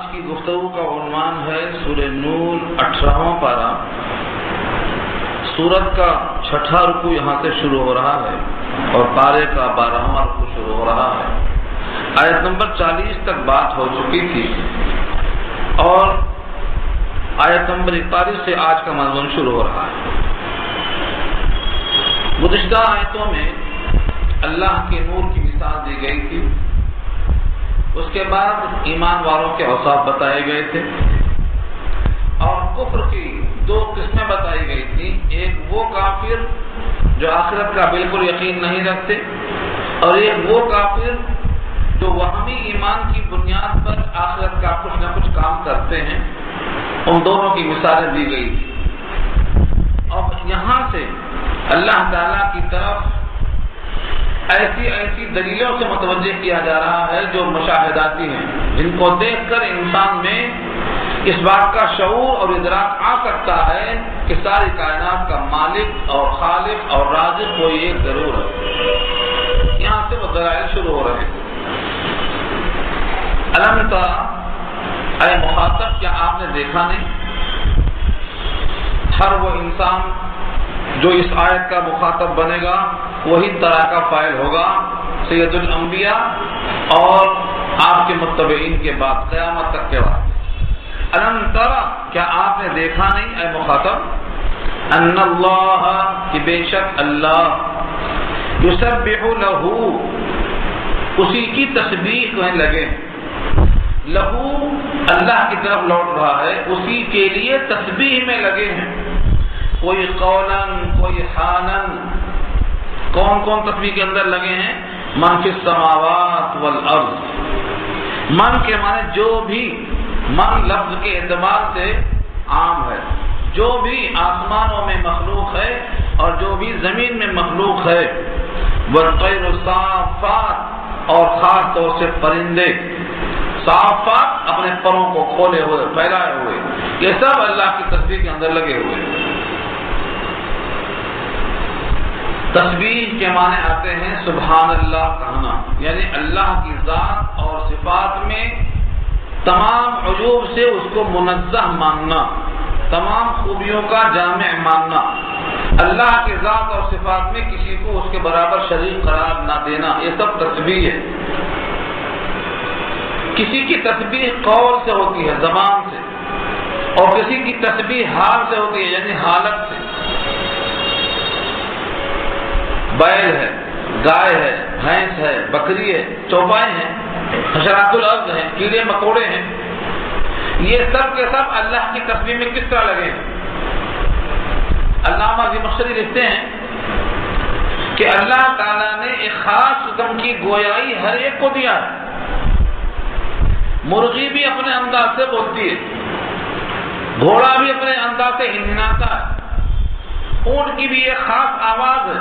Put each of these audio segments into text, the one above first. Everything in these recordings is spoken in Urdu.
آج کی گفتگو کا عنوان ہے سورہ نور 18واں پارہ۔ سورت کا 6واں رکوع یہاں سے شروع ہو رہا ہے اور پارے کا 12واں رکوع شروع ہو رہا ہے۔ آیت نمبر 40 تک بات ہو چکی تھی اور آیت نمبر 41 سے آج کا مضمون شروع ہو رہا ہے۔ گزشتہ آیتوں میں اللہ کے نور کی مثال دی گئی تھی، اس کے بعد ایمان والوں کے اوصاف بتائے گئے تھے اور کفر کی دو قسمیں بتائی گئی تھی۔ ایک وہ کافر جو آخرت کا بالکل یقین نہیں رکھتے اور ایک وہ کافر جو وہمی ایمان کی بنیاد پر آخرت کا کچھ نہ کچھ کام کرتے ہیں۔ ان دونوں کی مثالیں دی گئی تھی۔ اب یہاں سے اللہ تعالیٰ کی طرف ایسی دلیلوں سے متوجہ کیا جا رہا ہے جو مشاہداتی ہیں، جن کو دیکھ کر انسان میں اس بات کا شعور اور ادراک آ سکتا ہے کہ ساری کائنات کا مالک اور خالق اور رازق کوئی ایک ضرور ہے۔ یہاں سے وہ دلائل شروع ہو رہے ہیں۔ الم تری، اے مخاطب کیا آپ نے دیکھا نہیں؟ ہر وہ انسان جو اس آیت کا مخاطب بنے گا وہی طرح کا فاعل ہوگا، سید الانبیاء اور آپ کے متبعین کے بعد قیامت تک کے بعد۔ الم تری، کیا آپ نے دیکھا نہیں اے مخاطب؟ ان اللہ، کہ بے شک اللہ، یسبح لہ، اسی کی تسبیح میں لگے، لہو اللہ کی طرف لوٹ رہا ہے، اسی کے لیے تسبیح میں لگے ہیں۔ کوئی قولن، کوئی حالن۔ کون کون تسبیح کے اندر لگے ہیں؟ من فی السماوات والارض۔ من کے معنی جو بھی، من لفظ کے اعتبار سے عام ہے، جو بھی آسمانوں میں مخلوق ہے اور جو بھی زمین میں مخلوق ہے، والطیر الصافات، اور خاص طور سے پرندے صافات اپنے پروں کو کھولے ہوئے پھیلائے ہوئے، یہ سب اللہ کی تسبیح کے اندر لگے ہوئے ہیں۔ تسبیح کے معنی آتے ہیں سبحان اللہ کہنا، یعنی اللہ کی ذات اور صفات میں تمام عیوب سے اس کو منزہ ماننا، تمام خوبیوں کا جامع ماننا، اللہ کی ذات اور صفات میں کسی کو اس کے برابر شریک قرار نہ دینا، یہ سب تسبیح ہے۔ کسی کی تسبیح قول سے ہوتی ہے، زبان سے، اور کسی کی تسبیح حال سے ہوتی ہے، یعنی حالت سے۔ بیل ہے، گائے ہے، بھینس ہے، بکری ہے، چوپائے ہیں، حشرات الارض ہیں، کیڑے مکوڑے ہیں، یہ سب کے سب اللہ کی تسبیح میں کس طرح لگے ہیں؟ علامہ زمخشری لکھتے ہیں کہ اللہ تعالیٰ نے ایک خاص قسم کی گویائی ہر ایک کو دیا ہے۔ مرغی بھی اپنے انداز سے بولتی ہے، گھوڑا بھی اپنے انداز سے ہنہناتا ہے، اونٹ کی بھی ایک خاص آواز ہے۔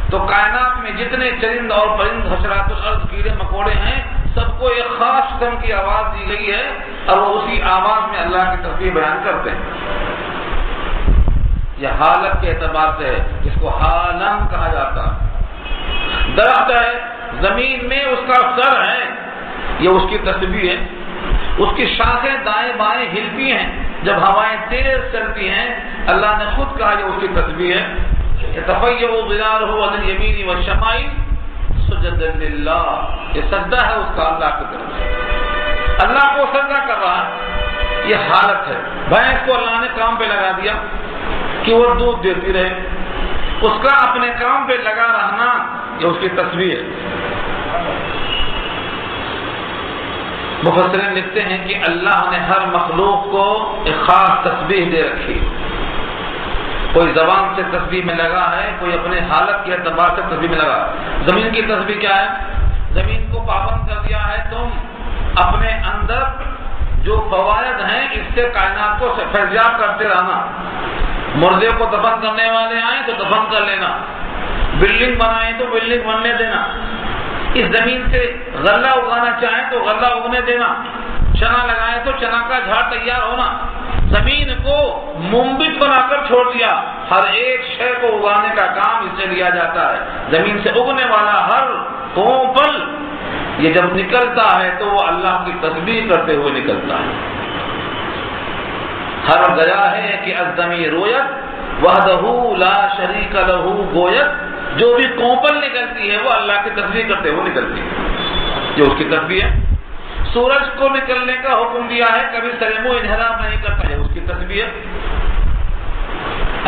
تو کائنات میں جتنے چرند اور پرند، حشرات الارض، کیڑے مکوڑے ہیں، سب کو ایک خاص قسم کی آواز دی گئی ہے اور وہ اسی آواز میں اللہ کی تسبیح بیان کرتے ہیں۔ یہ حالت کے اعتبار سے ہے، جس کو حالن کہا جاتا ہے۔ درخت ہے، زمین میں اس کا سر ہے، یہ اس کی تسبیح ہے۔ اس کی شاخیں دائیں بائیں ہلتی ہیں جب ہوائیں تیز چلتی ہیں، اللہ نے خود کہا یہ اس کی تسبیح ہے۔ يتفيأ ظلاله عن اليمين والشمائل سجدا لله، یہ سجدہ ہے اس کا اللہ کی طرف سے، اللہ کو سجدہ کر رہا ہے۔ یہ حالت ہے۔ بھینس کو اللہ نے کام پہ لگا دیا کہ وہ دودھ دیتی رہے، اس کا اپنے کام پہ لگا رہنا یہ اس کی تسبیح ہے۔ مفسرین لکھتے ہیں کہ اللہ نے ہر مخلوق کو ایک خاص تسبیح دے رکھی، کوئی زبان سے تسبیح میں لگا ہے، کوئی اپنے حالت کے اعتبار سے تسبیح میں لگا ہے۔ زمین کی تسبیح کیا ہے؟ زمین کو پابند کر دیا ہے تم اپنے اندر جو فوائد ہیں اس سے کائنات کو فیضیاب کرتے رہنا۔ مردے کو دفن کرنے والے آئیں تو دفن کر لینا، بلڈنگ بنائیں تو بلڈنگ بننے دینا، اس زمین سے غلہ اگانا چاہیں تو غلہ اگنے دینا، چنا لگائیں تو چنا کا جھاڑ تیار ہونا۔ زمین کو منبت بنا کر چھوڑ دیا، ہر ایک شے کو اگانے کا کام اس سے لیا جاتا ہے۔ زمین سے اگنے والا ہر پھول یہ جب نکلتا ہے تو وہ اللہ کی تسبیح کرتے ہوئے نکلتا ہے. ہر گیا ہے کہ الضمیر رویت وحدہ لا شریک لہ گویت، جو بھی کونپل نکلتی ہے وہ اللہ کی تسبیح کرتے ہوئے نکلتی ہے، جو اس کی تسبیح ہے. سورج کو نکلنے کا حکم دیا ہے، کبھی سلم و انحراف نہیں کرتا ہے، اس کی تسبیح ہے.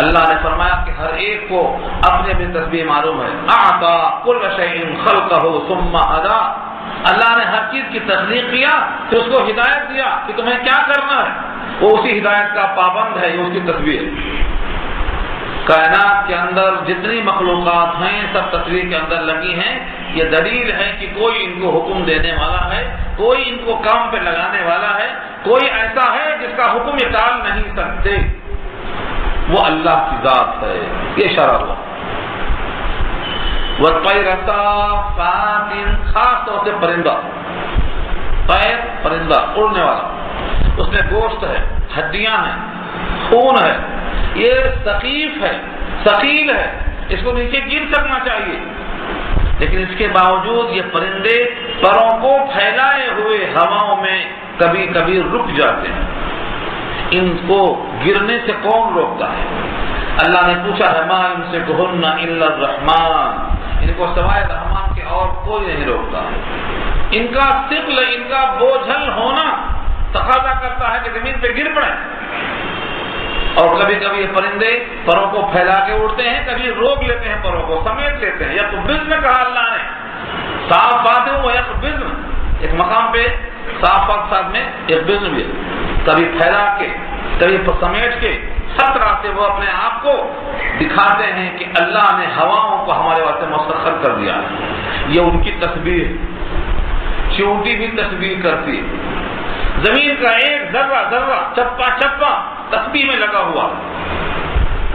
اللہ نے فرمایا کہ ہر ایک کو اپنے اپنی تسبیح معلوم ہے. اعطا کل شیء خلقہ ثم ہدی، اللہ نے ہر چیز کی تخلیق کیا پھر اس کو ہدایت دیا کہ تمہیں کیا کرنا ہے، وہ اسی ہدایت کا پابند ہے، یہ اس کی تسبیح ہے. کائنات کے اندر جتنی مخلوقات ہیں سب تسبیح کے اندر لگی ہیں. یہ دلیل ہے کہ کوئی ان کو حکم دینے والا ہے، کوئی ان کو کام پہ لگانے والا ہے، کوئی ایسا ہے جس کا حکم یہ ٹال نہیں سکتے، وہ اللہ کی ذات ہے. یہ اشارہ ہوا. وَالطَّيْرَ صَافَّاتٍ، خاص طور سے پرندہ، طیر پرندہ اڑنے والا، اس میں گوشت ہے، ہڈیاں ہیں، خون ہے، یہ ثقیف ہے، ثقیل ہے، اس کو نیچے گر سکنا چاہیے، لیکن اس کے باوجود یہ پرندے پروں کو پھیلائے ہوئے ہواؤں میں کبھی کبھی رک جاتے ہیں. ان کو گرنے سے کون روکتا ہے؟ اللہ نے پوچھا ہے ما یمسکہن الا الرحمن، ان کو سوائے رحمان کے اور کوئی نہیں روکتا. ان کا ثقل، ان کا بوجھل ہونا تقاضا کرتا ہے کہ زمین پہ گر پڑے. اور کبھی کبھی یہ پرندے پروں کو پھیلا کے اڑتے ہیں، کبھی روک لیتے ہیں، پروں کو سمیٹ لیتے ہیں. یقبضن کہا اللہ نے، صافات و یقبضن، ایک مقام پہ صافات ساتھ میں یقبضن بھی، کبھی پھیلا کے کبھی سمیٹ کے، ہر طرح سے وہ اپنے آپ کو دکھاتے ہیں کہ اللہ نے ہواؤں کو ہمارے واسطے مسخر کر دیا. یہ ان کی تسبیح. چونٹی بھی تسبیح کرتی ہے، زمین کا ایک ذرہ ذرہ، چپا چپا تسبیح میں لگا ہوا.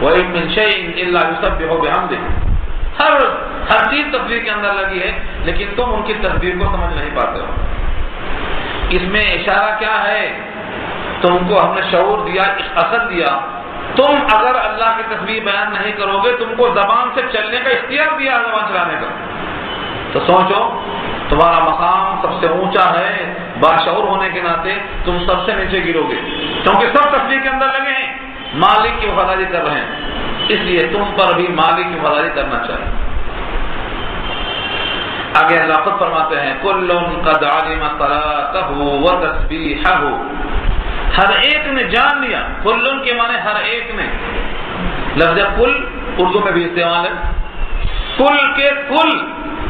وَإِن مِّن شَيْءٍ إِلَّا يُسَبِّحُ بِحَمْدِهِ، ہر چیز تسبیح کے اندر لگی ہے، لیکن تم ان کی تسبیح کو سمجھ نہیں پاتے ہو. اس میں اشارہ کیا ہے؟ تم کو ہم نے شعور دیا، عقل دیا. تم اگر اللہ کی تسبیح بیان نہیں کرو گے، تم کو زبان سے چلنے کا اختیار دیا ہے، زبان چلانے کا. تو سوچو، تمہارا مقام سب سے اونچا ہے، باشعور ہونے کے ناطے تم سب سے نیچے گرو گے، کیونکہ سب تسبیح کے اندر لگے ہیں، مالک کی وفاداری کر رہے ہیں. اس لیے تم پر بھی مالک کی وفاداری کرنا چاہیے. آگے اللہ خود فرماتے ہیں کُلٌ قَدْ عَلِمَ صَلَاتَهُ وَتَسْبِيحَهُ، ہر ایک نے جان لیا. کلن کے معنی ہر ایک نے. لفظ کل اردو میں بھی استعمال ہے. کل کے کل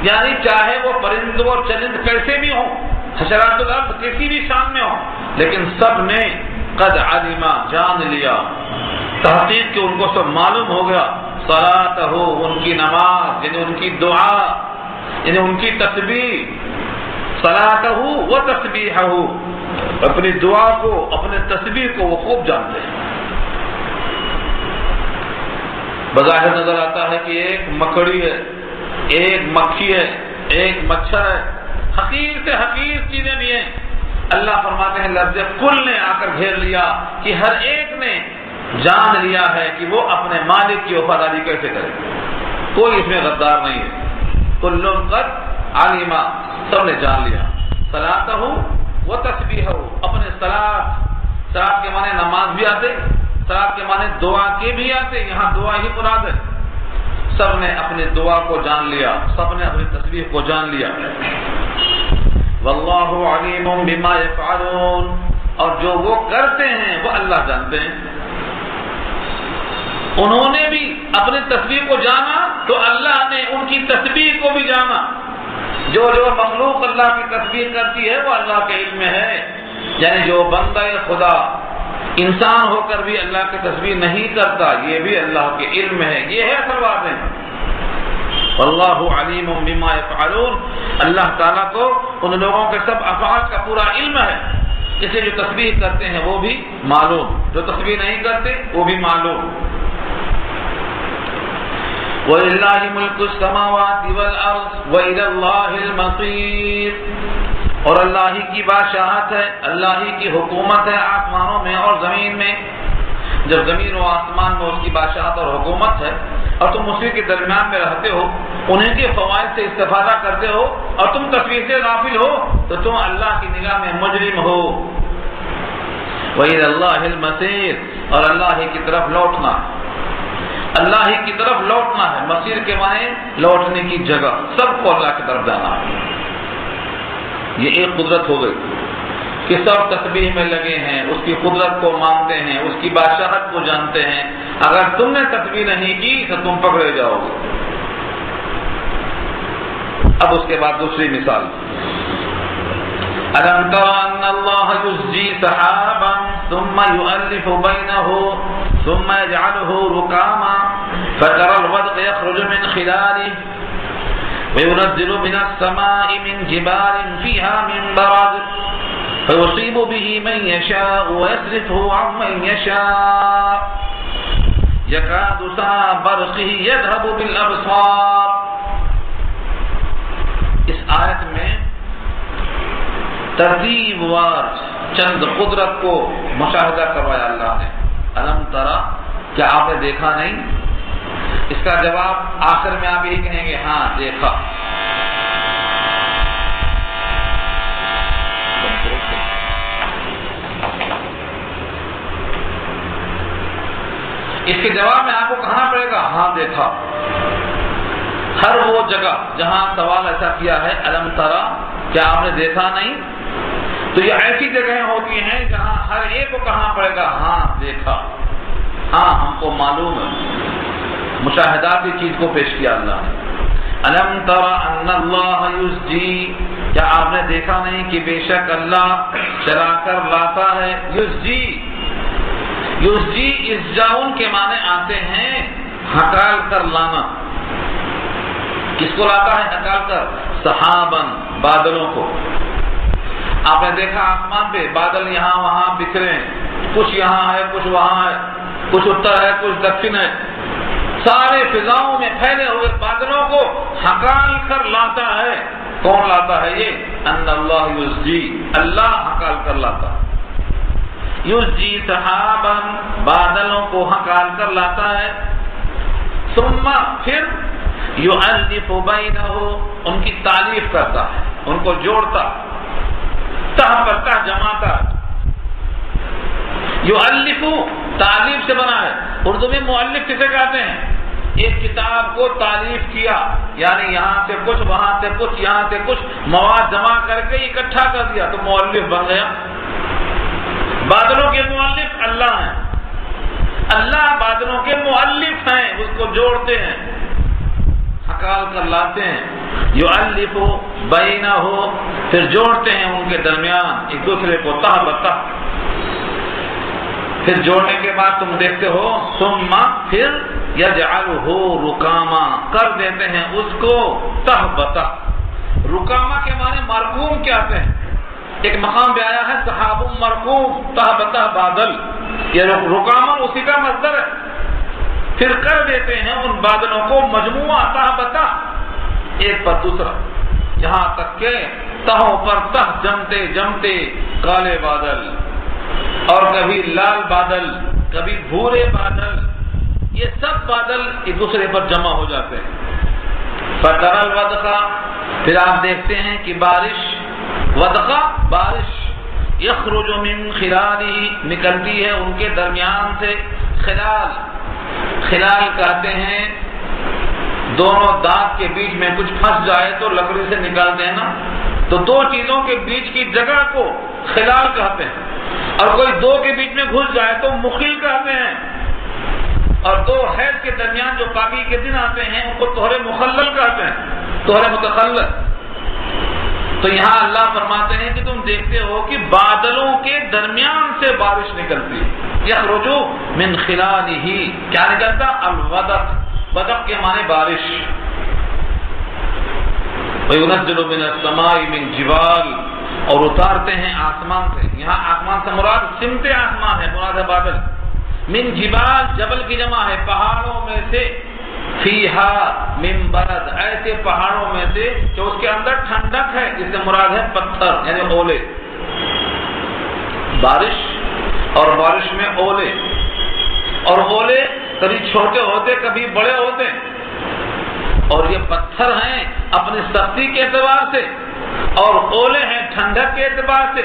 یعنی چاہے وہ پرند اور چرند کیسے بھی ہوں، حشرات الارض کسی بھی شان میں ہوں، لیکن سب نے قد علما جان لیا، تحقیق کہ ان کو سب معلوم ہو گیا. صلاتہ، ان کی نماز یعنی ان کی دعا یعنی ان کی تسبیح. صلاتہ و تسبیحہ، اپنی دعا کو اپنے تسبیح کو وہ خوب جانتے ہیں. بظاہر نظر آتا ہے کہ ایک مکڑی ہے، ایک مکھی ہے، ایک مچھر ہے، حقیر سے حقیر چیزیں بھی ہیں. اللہ فرماتے ہیں لفظ کل نے آ کر گھیر لیا کہ ہر ایک نے جان لیا ہے کہ وہ اپنے مالک کی وفاداری کیسے کرے. کوئی اس میں غدار نہیں ہے. کل قد علما، سب نے جان لیا. صلاتہ وہ تسبیح ہو، اپنے صلاۃ کے معنی نماز بھی آتے، صلاۃ کے معنی دعا کے بھی آتے، یہاں دعا ہی مراد ہے. سب نے اپنے دعا کو جان لیا، سب نے اپنی تسبیح کو جان لیا. واللہ علیم بما یفعلون، اور جو وہ کرتے ہیں وہ اللہ جانتے ہیں. انہوں نے بھی اپنی تسبیح کو جانا تو اللہ نے ان کی تسبیح کو بھی جانا. جو مخلوق اللہ کی تسبیح کرتی ہے وہ اللہ کے علم میں ہے. یعنی جو بندہ خدا انسان ہو کر بھی اللہ کی تسبیح نہیں کرتا، یہ بھی اللہ کے علم ہے. یہ ہے اصل بات ہے. واللہ علیم بما یفعلون، اللہ تعالیٰ کو ان لوگوں کے سب افعال کا پورا علم ہے. اسے جو تسبیح کرتے ہیں وہ بھی معلوم، جو تسبیح نہیں کرتے وہ بھی معلوم. وَلِلَّهِ مُلْكُ السَّمَاوَاتِ وَالْأَرْضِ وَإِلَى اللَّهِ الْمَصِيرُ، اور اللہ ہی کی بادشاہت ہے، اللہ ہی کی حکومت ہے آسمانوں میں اور زمین میں. جب زمین و آسمان میں اس کی بادشاہت اور حکومت ہے اور تم اسی کے درمیان میں رہتے ہو، انہیں کے فوائد سے استفادہ کرتے ہو اور تم تصویر سے غافل ہو تو تم اللہ کی نگاہ میں مجرم ہو۔ وَإِلَى اللَّهِ الْمَصِيرُ، اور اللہ ہی کی طرف لوٹنا ہے، اللہ ہی کی طرف لوٹنا ہے۔ مصیر کے معنی لوٹنے کی جگہ، سب کو اللہ کی طرف جانا ہے۔ یہ ایک قدرت ہو گئی کہ سب تسبیح میں لگے ہیں، اس کی قدرت کو مانتے ہیں، اس کی بادشاہت کو جانتے ہیں۔ اگر تم نے تسبیح نہیں کی تو تم پکڑے جاؤ گے۔ اب اس کے بعد دوسری مثال، أَلَمْ تَرَ أَنَّ اللَّهَ يُزْجِي سَحَابًا ثُمَّ يُؤَلِّفُ بَيْنَهُ ثُمَّ يَجْعَلُهُ رُكَامًا فَتَرَى الْوَدْقَ يَخْرُجُ مِنْ خِلَالِهِ وَيُنَزِّلُ مِنَ السَّمَاءِ مِنْ جِبَالٍ فِيهَا مِنْ بَرَدٍ فَيُصِيبُ بِهِ مَنْ يَشَاءُ وَيَصْرِفُهُ عَنْ مَنْ يَشَاءُ يَكَادُ سَنَا بَرْقِهِ يَذْهَبُ بِالْأَبْصَارِ۔ اس آیت میں ترتیب وار چند قدرت کو مشاہدہ کروایا اللہ نے۔ الم ترا، کیا آپ نے دیکھا نہیں؟ اس کا جواب آخر میں آپ یہی کہیں گے، ہاں دیکھا۔ اس کے جواب میں آپ کو کہنا پڑے گا، ہاں دیکھا۔ ہر وہ جگہ جہاں سوال ایسا کیا ہے الم ترا، کیا آپ نے دیکھا نہیں، تو یہ ایسی جگہیں ہوتی ہیں جہاں ہر ایک کو کہنا پڑے گا، ہاں دیکھا، ہاں ہم کو معلوم ہے۔ مشاہداتی چیز کو پیش کیا اللہ نے۔ الم تر ان اللہ یزجی، کیا آپ نے دیکھا نہیں کہ بے شک اللہ چلا کر لاتا ہے۔ یزجی، یزجی ازجاؤن کے معنی آتے ہیں ہکال کر لانا۔ کس کو لاتا ہے ہکال کر؟ سحابن، بادلوں کو۔ آپ نے دیکھا آسمان پہ بادل یہاں وہاں بکھرے ہیں، کچھ یہاں ہے کچھ وہاں ہے، کچھ اتر ہے کچھ دکشن ہے، سارے فضاؤں میں پھیلے ہوئے بادلوں کو ہکال کر لاتا ہے۔ کون لاتا ہے یہ؟ ان اللہ یزجی، اللہ ہکال کر لاتا ہے۔ یزجی سحابا، بادلوں کو ہکال کر لاتا ہے۔ ثم، پھر یؤلف بینہ، ان کی تالیف کرتا ہے، ان کو جوڑتا، تہ پر تہ جماتا۔ یؤلف تالیف سے بنا ہے۔ اردو میں مؤلف کسے کہتے ہیں؟ ایک کتاب کو تالیف کیا، یعنی یہاں سے کچھ وہاں سے کچھ یہاں سے کچھ مواد جمع کر کے اکٹھا کر دیا تو مؤلف بن گیا۔ بادلوں کے مؤلف اللہ ہیں، اللہ بادلوں کے مؤلف ہیں، اس کو جوڑتے ہیں، ہکال کر لاتے ہیں۔ یؤلف بینہ، پھر جوڑتے ہیں ان کے درمیان ایک دوسرے کو تہ بتہ۔ پھر جوڑنے کے بعد تم دیکھتے ہو، ثم، پھر یجعلہ رکاما، کر دیتے ہیں اس کو تہ بتہ۔ رکاما کے معنی مرکوم کہتے ہیں۔ ایک مقام پہ آیا ہے سحاب مرکوم، تہ بتہ بادل، یہ رکاما اسی کا مصدر ہے۔ پھر کر دیتے ہیں ان بادلوں کو مجموعہ تہ بتہ، ایک پر دوسرا، یہاں تک کہ تہوں پر تہ جمتے جمتے کالے بادل، اور کبھی لال بادل، کبھی بھورے بادل، یہ سب بادل ایک دوسرے پر جمع ہو جاتے ہیں۔ فترى الودق، پھر آپ دیکھتے ہیں کہ بارش، ودقہ بارش، یخرج من خلالہ، نکلتی ہے ان کے درمیان سے۔ خلال، خلال کہتے ہیں دونوں دانت کے بیچ میں کچھ پھنس جائے تو لکڑی سے نکالتے ہیں نا، تو دو چیزوں کے بیچ کی جگہ کو خلال کہتے ہیں، اور کوئی دو کے بیچ میں گھس جائے تو مخل کہتے ہیں، اور دو حیض کے درمیان جو پاکی کے دن آتے ہیں ان کو طہر مخلل کہتے ہیں، طہر متخلل۔ تو یہاں اللہ فرماتے ہیں کہ تم دیکھتے ہو کہ بادلوں کے درمیان سے بارش نکلتی ہے۔ یخرج من خلالہ، کیا نکلتا؟ الودق، ودق کے معنی بارش۔ وَيُنَزِّلُ مِنَ السَّمَاءِ مِنْ جِبَالٍ، اور اتارتے ہیں آسمان سے، یہاں آسمان سے مراد سمت آسمان ہے، مراد ہے بادل۔ من جبال، جبل کی جمع ہے، پہاڑوں میں سے۔ فیہا من برد، ایسے پہاڑوں میں سے کہ اس کے اندر ٹھنڈک ہے، جس سے مراد ہے پتھر یعنی اولے۔ بارش اور بارش میں اولے، اور اولے کبھی چھوٹے ہوتے کبھی بڑے ہوتے، اور یہ پتھر ہیں اپنی سختی کے اعتبار سے، اور اولے ہیں ٹھنڈک کے اعتبار سے،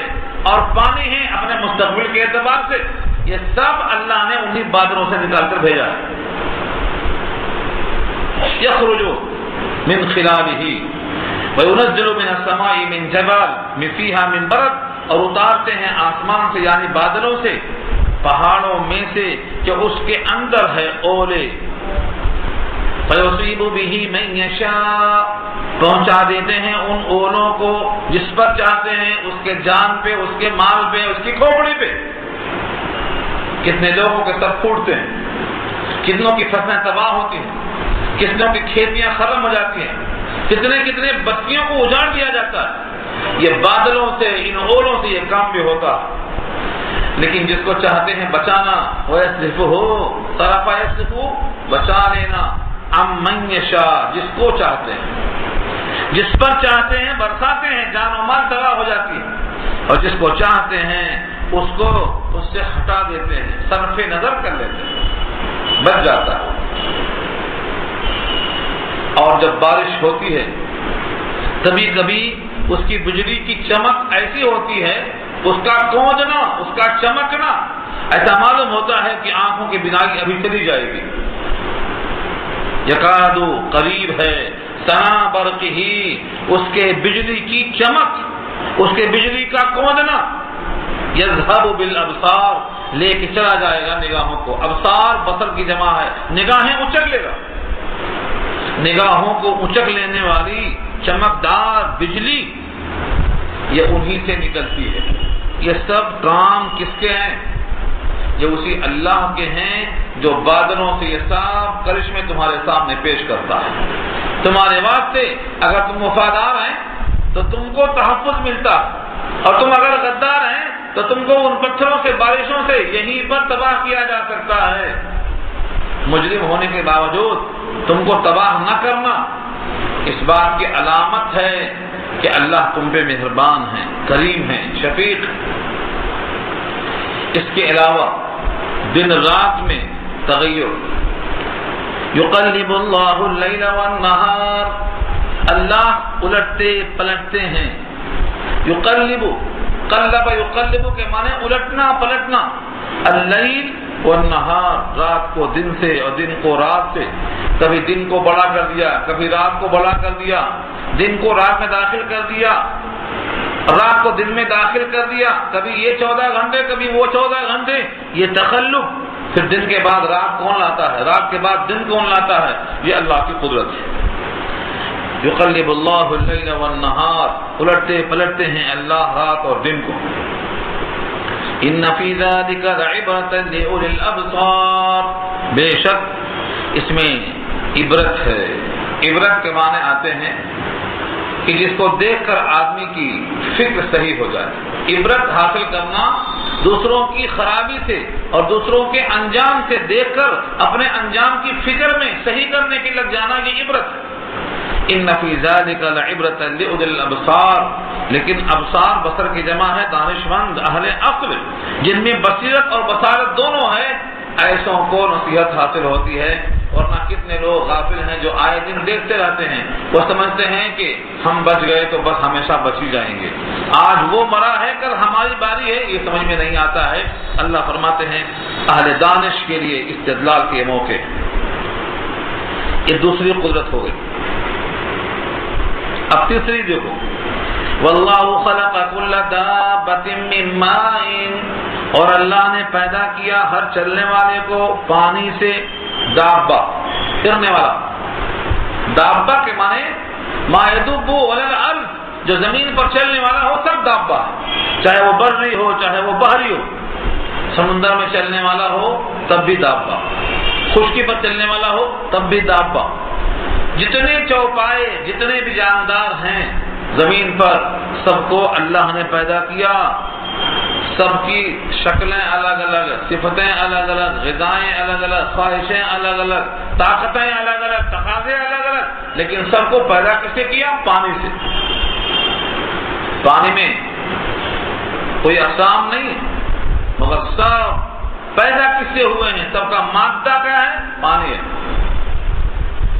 اور پانی ہیں اپنے مستقبل کے اعتبار سے، یہ سب اللہ نے انہی بادلوں سے نکال کر بھیجا ہے۔ یخرج من خلالہ وینزل من السماء من جبال فیہا من برد، اور اتارتے ہیں آسمان سے یعنی بادلوں سے، پہاڑوں میں سے کہ اس کے اندر ہے اولے، فیصیب بہ من یشاء، پہنچا دیتے ہیں ان اولوں کو جس پر چاہتے ہیں، اس کے جان پہ، اس کے مال پہ، اس کی کھوپڑی پہ۔ کتنے لوگوں کے سر پھوٹتے ہیں، کتنوں کی فصلیں تباہ ہوتی ہیں، کتنوں کی کھیتیاں ختم ہو جاتی ہیں، کتنے بستیوں کو اجاڑ دیا جاتا ہے۔ یہ بادلوں سے، ان اولوں سے یہ کام بھی ہوتا ہے۔ لیکن جس کو چاہتے ہیں بچانا، وَيَصْرِفُهُ صَرَفَ يَصْرِفُ، بچا لینا، عَمَّن یشاء، جس کو چاہتے ہیں، جس پر چاہتے ہیں برساتے ہیں، جان و مال تباہ ہو جاتی ہے، اور جس کو چاہتے ہیں اس کو اس سے ہٹا دیتے ہیں، صرف نظر کر لیتے ہیں، بچ جاتا ہے۔ اور جب بارش ہوتی ہے کبھی کبھی اس کی بجلی کی چمک ایسی ہوتی ہے، اس کا گونجنا، اس کا چمکنا ایسا معلوم ہوتا ہے کہ آنکھوں کی بینائی ابھی چلی جائے گی۔ یکادو، قریب ہے، سنا برقہ، اس کے بجلی کی چمک، اس کے بجلی کا گونجنا، یذہب بالابصار، لے کے چلا جائے گا نگاہوں کو۔ ابصار بصر کی جمع ہے، نگاہیں اچک لے گا۔ نگاہوں کو اچک لینے والی چمکدار بجلی یہ انہی سے نکلتی ہے۔ یہ سب کام کس کے ہیں؟ یہ اسی اللہ کے ہیں جو بادلوں سے یہ سب کرشمے تمہارے سامنے پیش کرتا ہے۔ تمہارے واسطے اگر تم وفادار ہیں تو تم کو تحفظ ملتا، اور تم اگر غدار ہیں تو تم کو ان پتھروں سے، بارشوں سے یہیں پر تباہ کیا جا سکتا ہے۔ مجرم ہونے کے باوجود تم کو تباہ نہ کرنا اس بات کی علامت ہے کہ اللہ تم پہ مہربان ہے، کریم ہے، شفیق۔ اس کے علاوہ دن رات میں تغیر، یقلب اللہ اللیل والنہار، اللہ الٹتے پلٹتے ہیں۔ یقلب، قلب یقلب کے معنی الٹنا پلٹنا، اللیل والنہار، رات کو دن سے اور دن کو رات سے، کبھی دن کو بڑا کر دیا، کبھی رات کو بڑا کر دیا، دن کو رات میں داخل کر دیا، رات کو دن میں داخل کر دیا، کبھی یہ 14 گھنٹے کبھی وہ 14 گھنٹے، یہ تخلف۔ پھر دن کے بعد رات کون لاتا ہے، رات کے بعد دن کون لاتا ہے؟ یہ اللہ کی قدرت ہے۔ یقلب اللہ اللیل والنہار، الٹتے پلٹتے ہیں اللہ رات اور دن کو۔ ان فی ذلک لعبرۃ لأولی الابصار، بے شک اس میں عبرت ہے۔ عبرت کے معنی آتے ہیں کہ جس کو دیکھ کر آدمی کی فکر صحیح ہو جائے۔ عبرت حاصل کرنا دوسروں کی خرابی سے اور دوسروں کے انجام سے دیکھ کر اپنے انجام کی فکر میں صحیح کرنے کے لگ جانا، یہ عبرت ہے۔ ان فی ذلک لعبرۃ لأولی الابصار، لیکن ابصار بصر کی جمع ہے، دانشمند اہل عقل جن میں بصیرت اور بصارت دونوں ہے، ایسوں کو نصیحت حاصل ہوتی ہے۔ ورنہ کتنے لوگ غافل ہیں جو آئے دن دیکھتے رہتے ہیں، وہ سمجھتے ہیں کہ ہم بچ گئے تو بس ہمیشہ بچ ہی جائیں گے، آج وہ مرا ہے کل ہماری باری ہے، یہ سمجھ میں نہیں آتا ہے۔ اللہ فرماتے ہیں اہل دانش کے لیے استدلال کے موقع، یہ دوسری قدرت ہو گئی۔ اب تیسری دیکھو، واللہ خلق کل دابۃ من ماء، اور اللہ نے پیدا کیا ہر چلنے والے کو پانی سے، دابہ پھرنے والا، دابہ کے معنی ما یدب علی الارض، جو زمین پر چلنے والا ہو سب دابہ، چاہے وہ بری ہو چاہے وہ بحری ہو، سمندر میں چلنے والا ہو تب بھی دابہ، خشکی پر چلنے والا ہو تب بھی دابہ۔ جتنے چوپائے جتنے بھی جاندار ہیں زمین پر سب کو اللہ نے پیدا کیا، سب کی شکلیں الگ الگ، صفتیں الگ الگ، غذائیں الگ الگ، خواہشیں الگ الگ، طاقتیں الگ الگ، تقاضے الگ الگ، لیکن سب کو پیدا کس سے کیا؟ پانی سے۔ پانی میں کوئی اقسام نہیں ہے، مگر سب پیدا کس سے ہوئے ہیں؟ سب کا مادہ کیا ہے؟ پانی ہے۔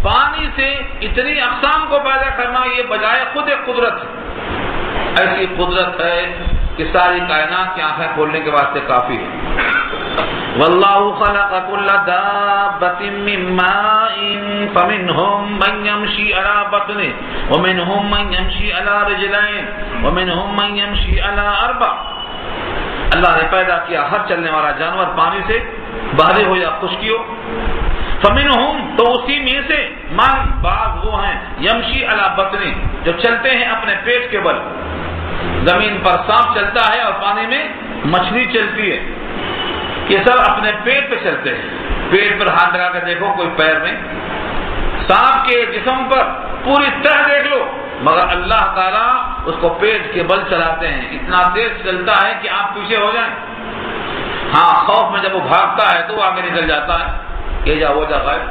پانی سے اتنی اقسام کو پیدا کرنا یہ بجائے خود ایک قدرت ہے، ایسی قدرت ہے کہ ساری کائنات کی آنکھیں کھولنے کے واسطے کافی ہے۔ واللہ خلق کل دابۃ من ماء فمنهم من یمشی علی بطنہ ومنهم من یمشی علی رجلین ومنهم من یمشی علی اربع۔ اللہ نے پیدا کیا ہر چلنے والا جانور پانی سے، بحری ہو یا خشکی ہو۔ فمنہم، تو اسی میں سے، من، بعض وہ ہیں، یمشی علی بطنہ، جو چلتے ہیں اپنے پیٹ کے بل۔ زمین پر سانپ چلتا ہے اور پانی میں مچھلی چلتی ہے، یہ سب اپنے پیٹ پہ چلتے ہیں۔ پیٹ پر ہاتھ لگا کے دیکھو، کوئی پیر میں، سانپ کے جسم پر پوری طرح دیکھ لو، مگر اللہ تعالیٰ اس کو پیٹ کے بل چلاتے ہیں، اتنا تیز چلتا ہے کہ آپ پیچھے ہو جائیں۔ ہاں، خوف میں جب وہ بھاگتا ہے تو وہ آگے نکل جاتا ہے، یہ جا وہ جا غائب۔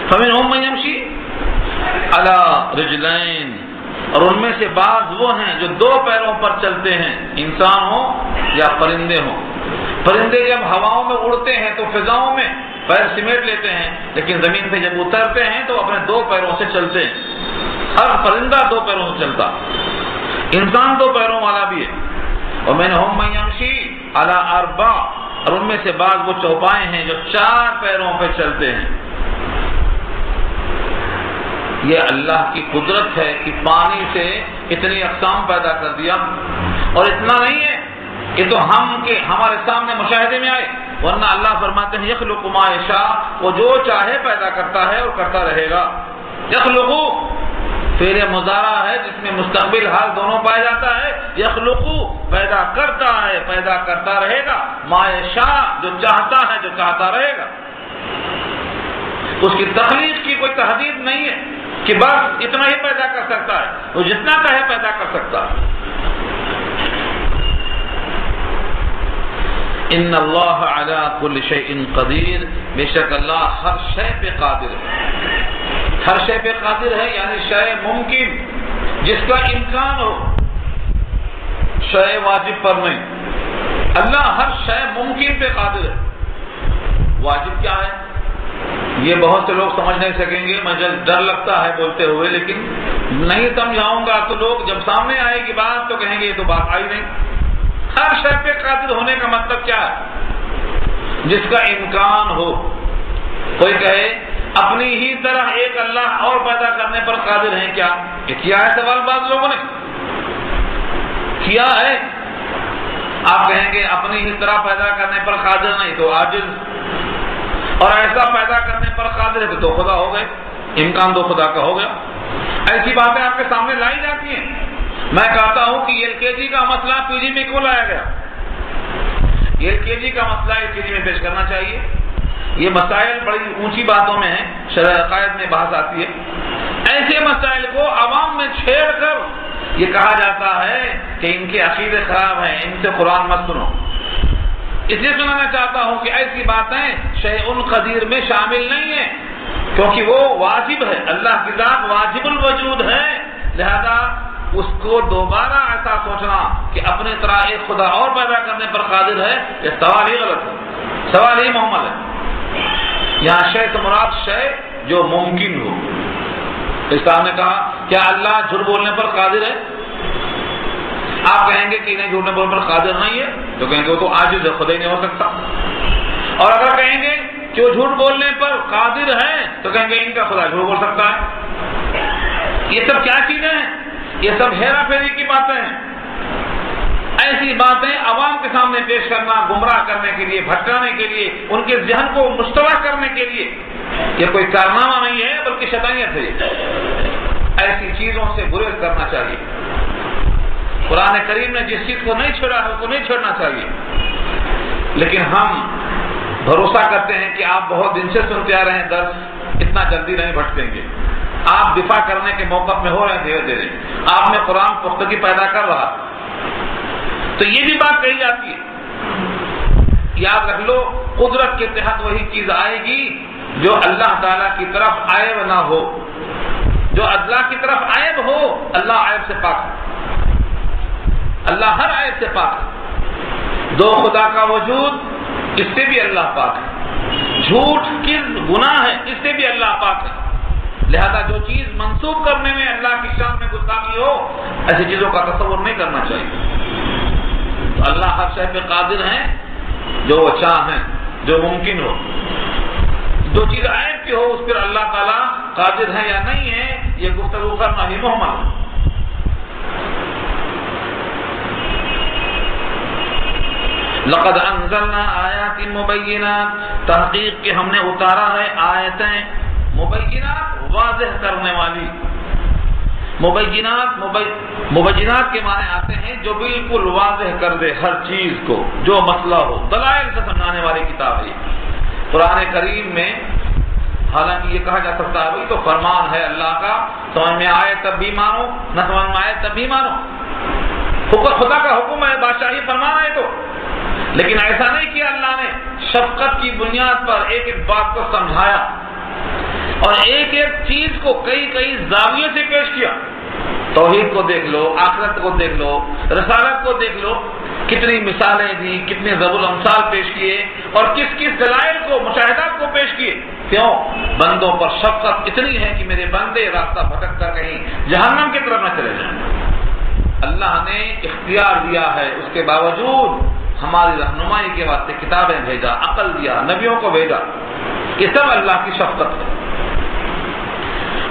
فمنہم من یمشی علی رجلین، اور ان میں سے بعض وہ ہیں جو دو پیروں پر چلتے ہیں، انسان ہو یا پرندے ہوں۔ پرندے جب ہواؤں میں اڑتے ہیں تو فضاؤں میں پیر سمیٹ لیتے ہیں، لیکن زمین پہ جب اترتے ہیں تو اپنے دو پیروں سے چلتے ہیں۔ ہر پرندہ دو پیروں سے چلتا، انسان دو پیروں والا بھی ہے۔ ومنہم من یمشی علی اربع، اور ان میں سے بعض وہ چوپائے ہیں جو چار پیروں پہ چلتے ہیں۔ یہ اللہ کی قدرت ہے کہ پانی سے اتنی اقسام پیدا کر دیا، اور اتنا نہیں ہے، یہ تو ہمارے سامنے مشاہدے میں آئے، ورنہ اللہ فرماتے ہیں یخلق ما یشاء، وہ جو چاہے پیدا کرتا ہے اور کرتا رہے گا۔ یخلق فعل مضارع ہے جس میں مستقبل حال دونوں پایا جاتا ہے۔ یخلق پیدا کرتا ہے، پیدا کرتا رہے گا، ما یشاء جو چاہتا ہے، جو چاہتا رہے گا۔ اس کی تخلیق کی کوئی تحدید نہیں ہے کہ بس اتنا ہی پیدا کر سکتا ہے، وہ جتنا کہے پیدا کر سکتا ہے۔ ان اللہ علی کل شیء قدیر، بے شک اللہ ہر شے پہ قادر ہے۔ ہر شے پہ قادر ہے یعنی شے ممکن جس کا امکان ہو، شے واجب پر نہیں۔ اللہ ہر شے ممکن پہ قادر ہے۔ واجب کیا ہے یہ بہت سے لوگ سمجھ نہیں سکیں گے، مجھے ڈر لگتا ہے بولتے ہوئے، لیکن نہیں سمجھاؤں گا تو لوگ جب سامنے آئے گی بات تو کہیں گے یہ تو بات آئی نہیں۔ ہر شے پہ قادر ہونے کا مطلب کیا ہے؟ جس کا امکان ہو۔ کوئی کہے اپنی ہی طرح ایک اللہ اور پیدا کرنے پر قادر ہیں کیا؟ یہ کیا ہے سوال بعض لوگوں نے کیا ہے۔ آپ کہیں گے اپنی ہی طرح پیدا کرنے پر قادر نہیں تو عاجز، اور ایسا پیدا کرنے پر قادر ہے تو دو خدا ہو گئے، امکان دو خدا کا ہو گیا۔ ایسی باتیں آپ کے سامنے لائی جاتی ہیں۔ میں کہتا ہوں کہ LKG کا مسئلہ PG میں کیوں لایا گیا؟ LKG کا مسئلہ LKG میں پیش کرنا چاہیے۔ یہ مسائل بڑی اونچی باتوں میں ہیں، شرح عقائد میں بحث آتی ہے۔ ایسے مسائل کو عوام میں چھیڑ کر یہ کہا جاتا ہے کہ ان کے عقیدے خراب ہیں، ان سے قرآن مت سنو۔ اس لیے سنانا چاہتا ہوں کہ ایسی باتیں شیء قدیر میں شامل نہیں ہیں، کیونکہ وہ واجب ہے، اللہ کی ذات واجب الوجود ہے، لہذا اس کو دوبارہ ایسا سوچنا کہ اپنی طرح ایک خدا اور پیدا کرنے پر قادر ہے، یہ سوال ہی غلط ہے، سوال ہی محمل ہے۔ یہاں شے سے مراد شے جو ممکن ہو۔ اس طرح نے کہا کیا اللہ جھوٹ بولنے پر قادر ہے؟ آپ کہیں گے کہ نہیں جھوٹ بولنے پر قادر نہیں ہے تو کہیں گے وہ تو عاجز ہے، خدا ہی نہیں ہو سکتا۔ اور اگر کہیں گے کہ وہ جھوٹ بولنے پر قادر ہے تو کہیں گے ان کا خدا جھوٹ بول سکتا ہے۔ یہ سب کیا چیزیں ہیں؟ یہ سب ہیرا پھیری کی باتیں ہیں۔ ایسی باتیں عوام کے سامنے پیش کرنا گمراہ کرنے کے لیے، بھٹکانے کے لیے، ان کے ذہن کو مشتبہ کرنے کے لیے یہ کوئی کارنامہ نہیں ہے بلکہ شیطانیت ہے۔ ایسی چیزوں سے گریز کرنا چاہیے۔ قرآن کریم نے جس چیز کو نہیں چھوڑا ہے اس کو نہیں چھوڑنا چاہیے، لیکن ہم بھروسہ کرتے ہیں کہ آپ بہت دن سے سنتے آ رہے ہیں درس، اتنا جلدی نہیں بھٹکیں گے۔ آپ دفاع کرنے کے موقع میں ہو رہے ہیں دھیرے دھیرے، آپ میں قرآن پختگی پیدا کر رہا، تو یہ بھی بات کہی جاتی ہے۔ یاد رکھ لو قدرت کے تحت وہی چیز آئے گی جو اللہ تعالیٰ کی طرف عیب نہ ہو، جو اللہ کی طرف عیب ہو۔ اللہ عیب سے پاک ہے، اللہ ہر عیب سے پاک ہے۔ دو خدا کا وجود، اس سے بھی اللہ پاک ہے، جھوٹ کذب گناہ ہے، اس سے بھی اللہ پاک ہے۔ لہذا جو چیز منسوب کرنے میں اللہ کی شان میں گستاخی ہو، ایسی چیزوں کا تصور نہیں کرنا چاہیے۔ تو اللہ ہر شے پہ قادر ہیں جو وہ چاہیں، جو ممکن ہو۔ جو چیز عیب کی ہو اس پر اللہ تعالیٰ قادر ہے یا نہیں ہے، یہ گفتگو کرنا ہی محمل ہے۔ لقد انزلنا آیات مبینات، تحقیق کہ ہم نے اتارا ہے آیتیں مبینات، واضح کرنے والی۔ مبینات کے معنی آتے ہیں جو بالکل واضح کر دے ہر چیز کو، جو مسئلہ ہو، دلائل سے سمجھانے والی کتاب ہے۔ قرآن کریم میں حالانکہ یہ کہا جا سکتا ہے وہی تو فرمان ہے اللہ کا، سمجھ میں آئے تب بھی مانو، نہ سمجھ میں آئے تب بھی مانو۔ خدا کا حکم ہے، بادشاہی فرمان ہے تو، لیکن ایسا نہیں کیا اللہ نے، شفقت کی بنیاد پر ایک ایک بات کو سمجھایا اور ایک ایک چیز کو کئی کئی زاویوں سے پیش کیا۔ توحید کو دیکھ لو، آخرت کو دیکھ لو، رسالت کو دیکھ لو، کتنی مثالیں دی، کتنے ضرب الامثال پیش کیے اور کس کس دلائل کو، مشاہدات کو پیش کیے۔ کیوں؟ بندوں پر شفقت اتنی ہے کہ میرے بندے راستہ بھٹک کر کہیں جہنم کی طرف نہ چلے جائیں۔ اللہ نے اختیار دیا ہے، اس کے باوجود ہماری رہنمائی کے واسطے کتابیں بھیجا، عقل دیا، نبیوں کو بھیجا۔ یہ سب اللہ کی شفقت ہے۔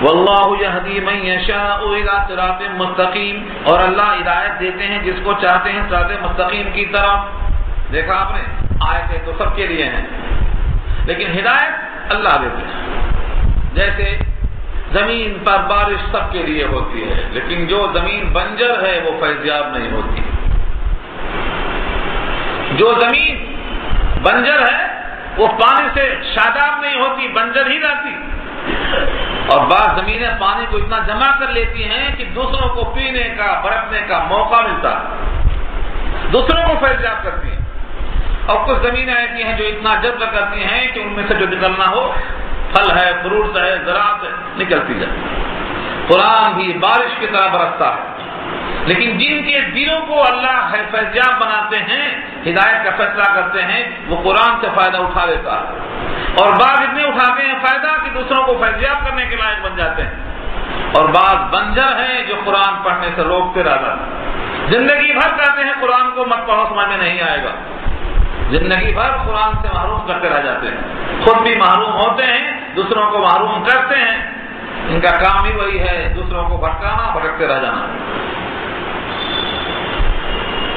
واللہ یہدی من یشاء الی صراط مستقیم، اور اللہ ہدایت دیتے ہیں جس کو چاہتے ہیں صراط مستقیم کی طرف۔ دیکھا آپ نے، آیتیں تو سب کے لیے ہیں لیکن ہدایت اللہ دیتے ہیں۔ جیسے زمین پر بارش سب کے لیے ہوتی ہے لیکن جو زمین بنجر ہے وہ فیضیاب نہیں ہوتی۔ جو زمین بنجر ہے وہ پانی سے شاداب نہیں ہوتی، بنجر ہی رہتی۔ اور بعض زمینیں پانی کو اتنا جمع کر لیتی ہیں کہ دوسروں کو پینے کا، برتنے کا موقع ملتا ہے، دوسروں کو فیضیاب کرتی ہیں۔ اور کچھ زمینیں ایسی ہیں جو اتنا جذب کرتی ہیں کہ ان میں سے جو نکلنا ہو، پھل ہے، فروٹ ہے، زراعت ہے، نکلتی جائے۔ قرآن بھی بارش کی طرح برستا ہے، لیکن جن کے دلوں کو اللہ فیضیاب بناتے ہیں، ہدایت کا فیصلہ کرتے ہیں، وہ قرآن سے فائدہ اٹھا لیتا ہے۔ اور بعض اتنے اٹھاتے ہیں فائدہ کہ دوسروں کو فیضیاب کرنے کے لائق بن جاتے ہیں، اور بعض بنجر ہیں جو قرآن پڑھنے سے روکتے رہتا ہے۔ زندگی بھر کہتے ہیں قرآن کو مت پڑھو، سمجھ میں نہیں آئے گا، زندگی بھر قرآن سے محروم کرتے رہ جاتے ہیں، خود بھی محروم ہوتے ہیں، دوسروں کو محروم کرتے ہیں۔ ان کا کام ہی وہی ہے، دوسروں کو بھٹکانا، بھٹکتے رہ جانا۔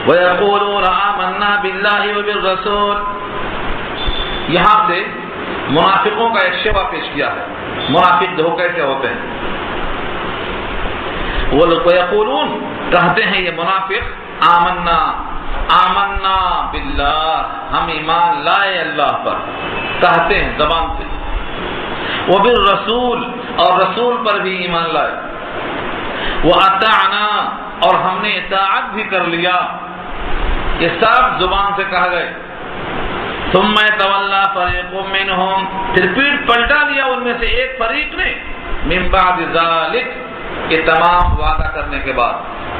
وَيَقُولُونَ آمَنَّا بِاللَّهِ وَبِالرَّسُولِ، یہاں سے منافقوں کا ایک شیوا پیش کیا ہے۔ منافق جو کیسے ہوتے ہیں؟ وہ لوگ یقولون، کہتے ہیں یہ منافق، آمنا آمنا باللہ، ہم ایمان لائے اللہ پر، کہتے ہیں زبان سے، وبالرسول، اور رسول پر بھی ایمان لائے، وَأَطَعْنَا، اور ہم نے اطاعت بھی کر لیا، یہ سب زبان سے کہا گئے۔ ثم يتولى فريق منهم، پھر پیٹ پلٹا لیا ان میں سے ایک فریق نے، من بعد ذلك، یہ تمام وعدہ کرنے کے بعد،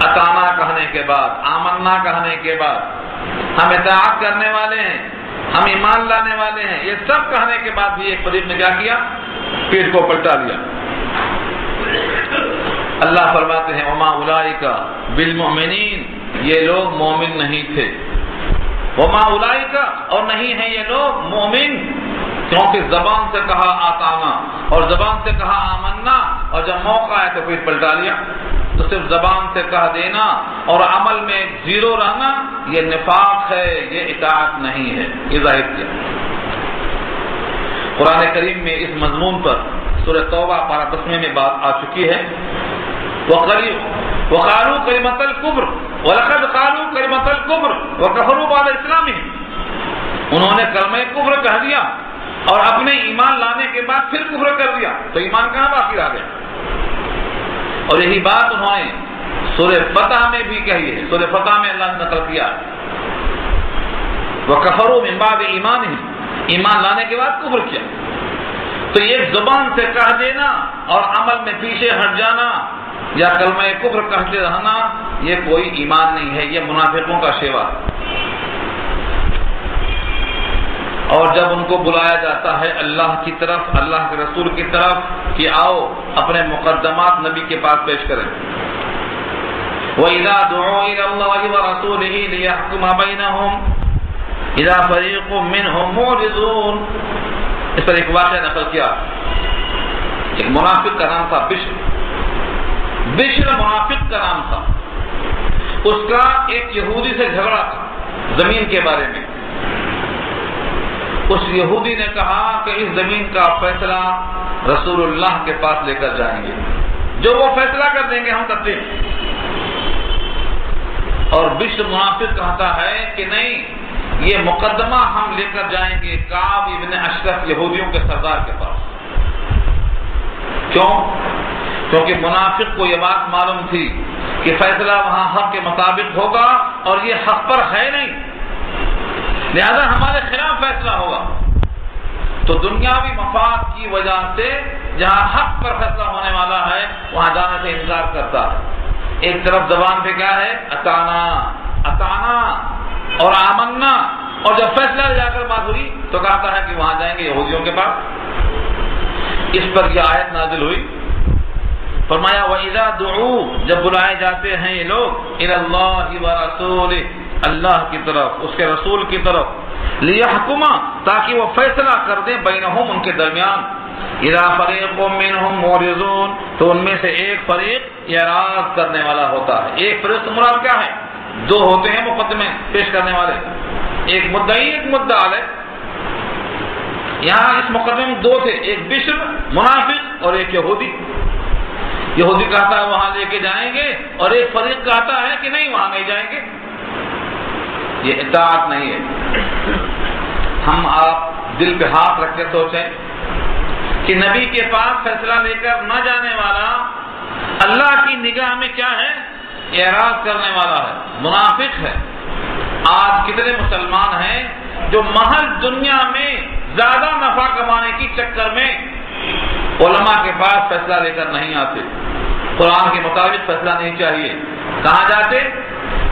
اطعنا کہنے کے بعد، آمنا کہنے کے بعد، ہم اطاعت کرنے والے ہیں، ہم ایمان لانے والے ہیں، یہ سب کہنے کے بعد بھی ایک فریق نے کیا کیا؟ پیٹ کو پلٹا لیا۔ اللہ فرماتے ہیں وما اولئک بالمؤمنین، یہ لوگ مومن نہیں تھے۔ وما اولئک، اور نہیں ہیں یہ لوگ مومن، کیونکہ زبان سے کہا آتانا اور زبان سے کہا آمنا، اور جب موقع آئے تو پھر پلٹا لیا۔ تو صرف زبان سے کہہ دینا اور عمل میں زیرو رہنا یہ نفاق ہے، یہ اطاعت نہیں ہے، یہ ظاہر کیا۔ قرآن کریم میں اس مضمون پر سورہ توبہ پارہ 10 میں بات آ چکی ہے۔ وقالوا کلمۃ الکفر ولقد قالوا کلمۃ الکفر وکفروا بعد اسلامهم، انہوں نے کلمہ کفر کہہ دیا اور اپنے ایمان لانے کے بعد پھر کفر کر دیا، تو ایمان کہاں باقی رہ گیا؟ اور یہی بات انہوں نے سورہ فتح میں بھی کہی ہے۔ سورہ فتح میں اللہ نے نقل کیا وکفروا من بعد ایمانہم، ایمان لانے کے بعد کفر کیا۔ تو یہ زبان سے کہہ دینا اور عمل میں پیچھے ہٹ جانا یا کلمہ کفر کہتے رہنا، یہ کوئی ایمان نہیں ہے، یہ منافقوں کا شیوا ہے۔ اور جب ان کو بلایا جاتا ہے اللہ کی طرف، اللہ کے رسول کی طرف کہ آؤ اپنے مقدمات نبی کے پاس پیش کریں، وَإِذَا دُعُوا إِلَى اللَّهِ وَرَسُولِهِ لِيَحْكُمَ بَيْنَهُمْ إِذَا فَرِيقٌ مِّنْهُمْ مُعْرِضُونَ۔ اس پر ایک واقعہ نقل کیا، ایک منافق کا نام تھا بشر منافق کا نام تھا، اس کا ایک یہودی سے جھگڑا تھا زمین کے بارے میں۔ اس یہودی نے کہا کہ اس زمین کا فیصلہ رسول اللہ کے پاس لے کر جائیں گے، جو وہ فیصلہ کر دیں گے ہم تسلیم۔ اور بشر منافق کہتا ہے کہ نہیں، یہ مقدمہ ہم لے کر جائیں گے کعب ابن اشرف یہودیوں کے سردار کے پاس۔ کیوں؟ کیونکہ منافق کو یہ بات معلوم تھی کہ فیصلہ وہاں حق کے مطابق ہوگا اور یہ حق پر ہے نہیں، لہذا ہمارے خلاف فیصلہ ہوگا۔ تو دنیاوی مفاد کی وجہ سے جہاں حق پر فیصلہ ہونے والا ہے وہاں جانے سے انکار کرتا ہے۔ ایک طرف زبان پہ کیا ہے، اطاعنا اطاعنا اور آمنا، اور جب فیصلہ جا کر بات ہوئی تو کہتا ہے کہ وہاں جائیں گے یہودیوں کے پاس۔ اس پر یہ آیت نازل ہوئی، فرمایا وَإِذَا دُعُوا، جب بلائے جاتے ہیں یہ لوگ إِلَى اللَّهِ وَرَسُولِهِ، اللہ کی طرف، اس کے رسول کی طرف، لِيَحْكُمَ، تاکہ وہ فیصلہ کر دیں بینہم، ان کے درمیان، إِذَا فَرِيقٌ مِّنْهُمْ مُعْرِضُونَ، تو ان میں سے ایک فریق اعراض کرنے والا ہوتا ہے۔ ایک فریق سے مراد کیا ہے؟ دو ہوتے ہیں مقدمے پیش کرنے والے، ایک مدعی ایک مدعا علیہ۔ یہاں اس مقدمے میں دو تھے، ایک بشر منافق اور ایک یہودی۔ یہودی کہتا ہے وہاں لے کے جائیں گے، اور ایک فریق کہتا ہے کہ نہیں وہاں نہیں جائیں گے۔ یہ اطاعت نہیں ہے۔ ہم آپ دل پہ ہاتھ رکھ کے سوچیں کہ نبی کے پاس فیصلہ لے کر نہ جانے والا اللہ کی نگاہ میں کیا ہے؟ اعراض کرنے والا ہے، منافق ہے۔ آج کتنے مسلمان ہیں جو محض دنیا میں زیادہ نفع کمانے کی چکر میں علماء کے پاس فیصلہ لے کر نہیں آتے، قرآن کے مطابق فیصلہ نہیں چاہیے، کہاں جاتے؟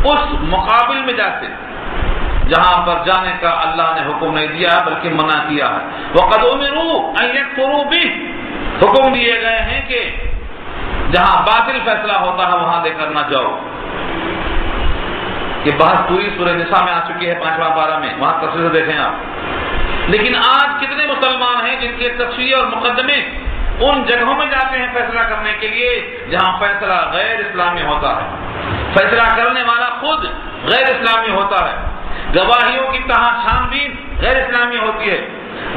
اس مقابل میں جاتے جہاں پر جانے کا اللہ نے حکم نہیں دیا بلکہ منع کیا ہے۔ وَقَدْ أُمِرُوا أَن يَكْفُرُوا بِهِ، حکم دیے گئے ہیں کہ جہاں باطل فیصلہ ہوتا ہے وہاں لے کر نہ جاؤ۔ یہ بحث پوری سورہ نساء میں آ چکی ہے 5واں پارہ میں، وہاں تفصیل سے دیکھیں آپ۔ لیکن آج کتنے مسلمان ہیں جن کے تشریع اور مقدمے ان جگہوں میں جاتے ہیں فیصلہ کرنے کے لیے جہاں فیصلہ غیر اسلامی ہوتا ہے، فیصلہ کرنے والا خود غیر اسلامی ہوتا ہے، گواہیوں کی تہاں چھان بین غیر اسلامی ہوتی ہے،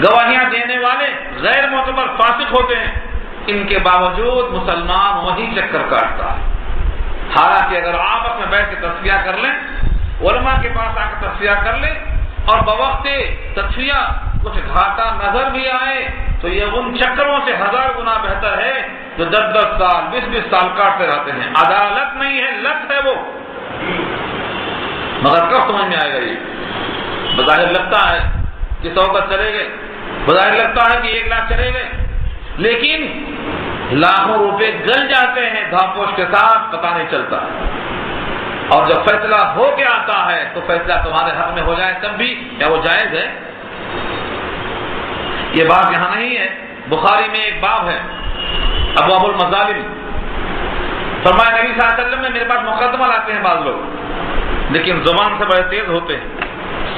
گواہیاں دینے والے غیر معتبر فاسق ہوتے ہیں، ان کے باوجود مسلمان وہی چکر کاٹتا ہے۔ حالانکہ اگر آپس میں بیٹھ کے تصفیہ کر لیں، علماء کے پاس آ کے تصفیہ کر لیں اور بوقت تصفیہ کچھ گھاٹا نظر بھی آئے تو یہ ان چکروں سے 1000 گنا بہتر ہے جو 10 سال 20 سال کاٹتے رہتے ہیں۔ عدالت نہیں ہے، لت ہے وہ، مگر کب سمجھ میں آئے گا؟ یہ بظاہر لگتا ہے کہ 100 کا چلے گئے، بظاہر لگتا ہے کہ 1 لاکھ چلے گئے، لیکن لاکھوں روپے گل جاتے ہیں دھاپوش کے ساتھ، پتہ نہیں چلتا۔ اور جب فیصلہ ہو کے آتا ہے تو فیصلہ تمہارے حق میں ہو جائے تب بھی کیا وہ جائز ہے؟ یہ بات یہاں نہیں ہے۔ بخاری میں ایک باب ہے ابواب المظالم، فرمایا نبی صلی اللہ علیہ وسلم نے میرے پاس مقدمہ لاتے ہیں بعض لوگ، لیکن زبان سے بڑے تیز ہوتے ہیں،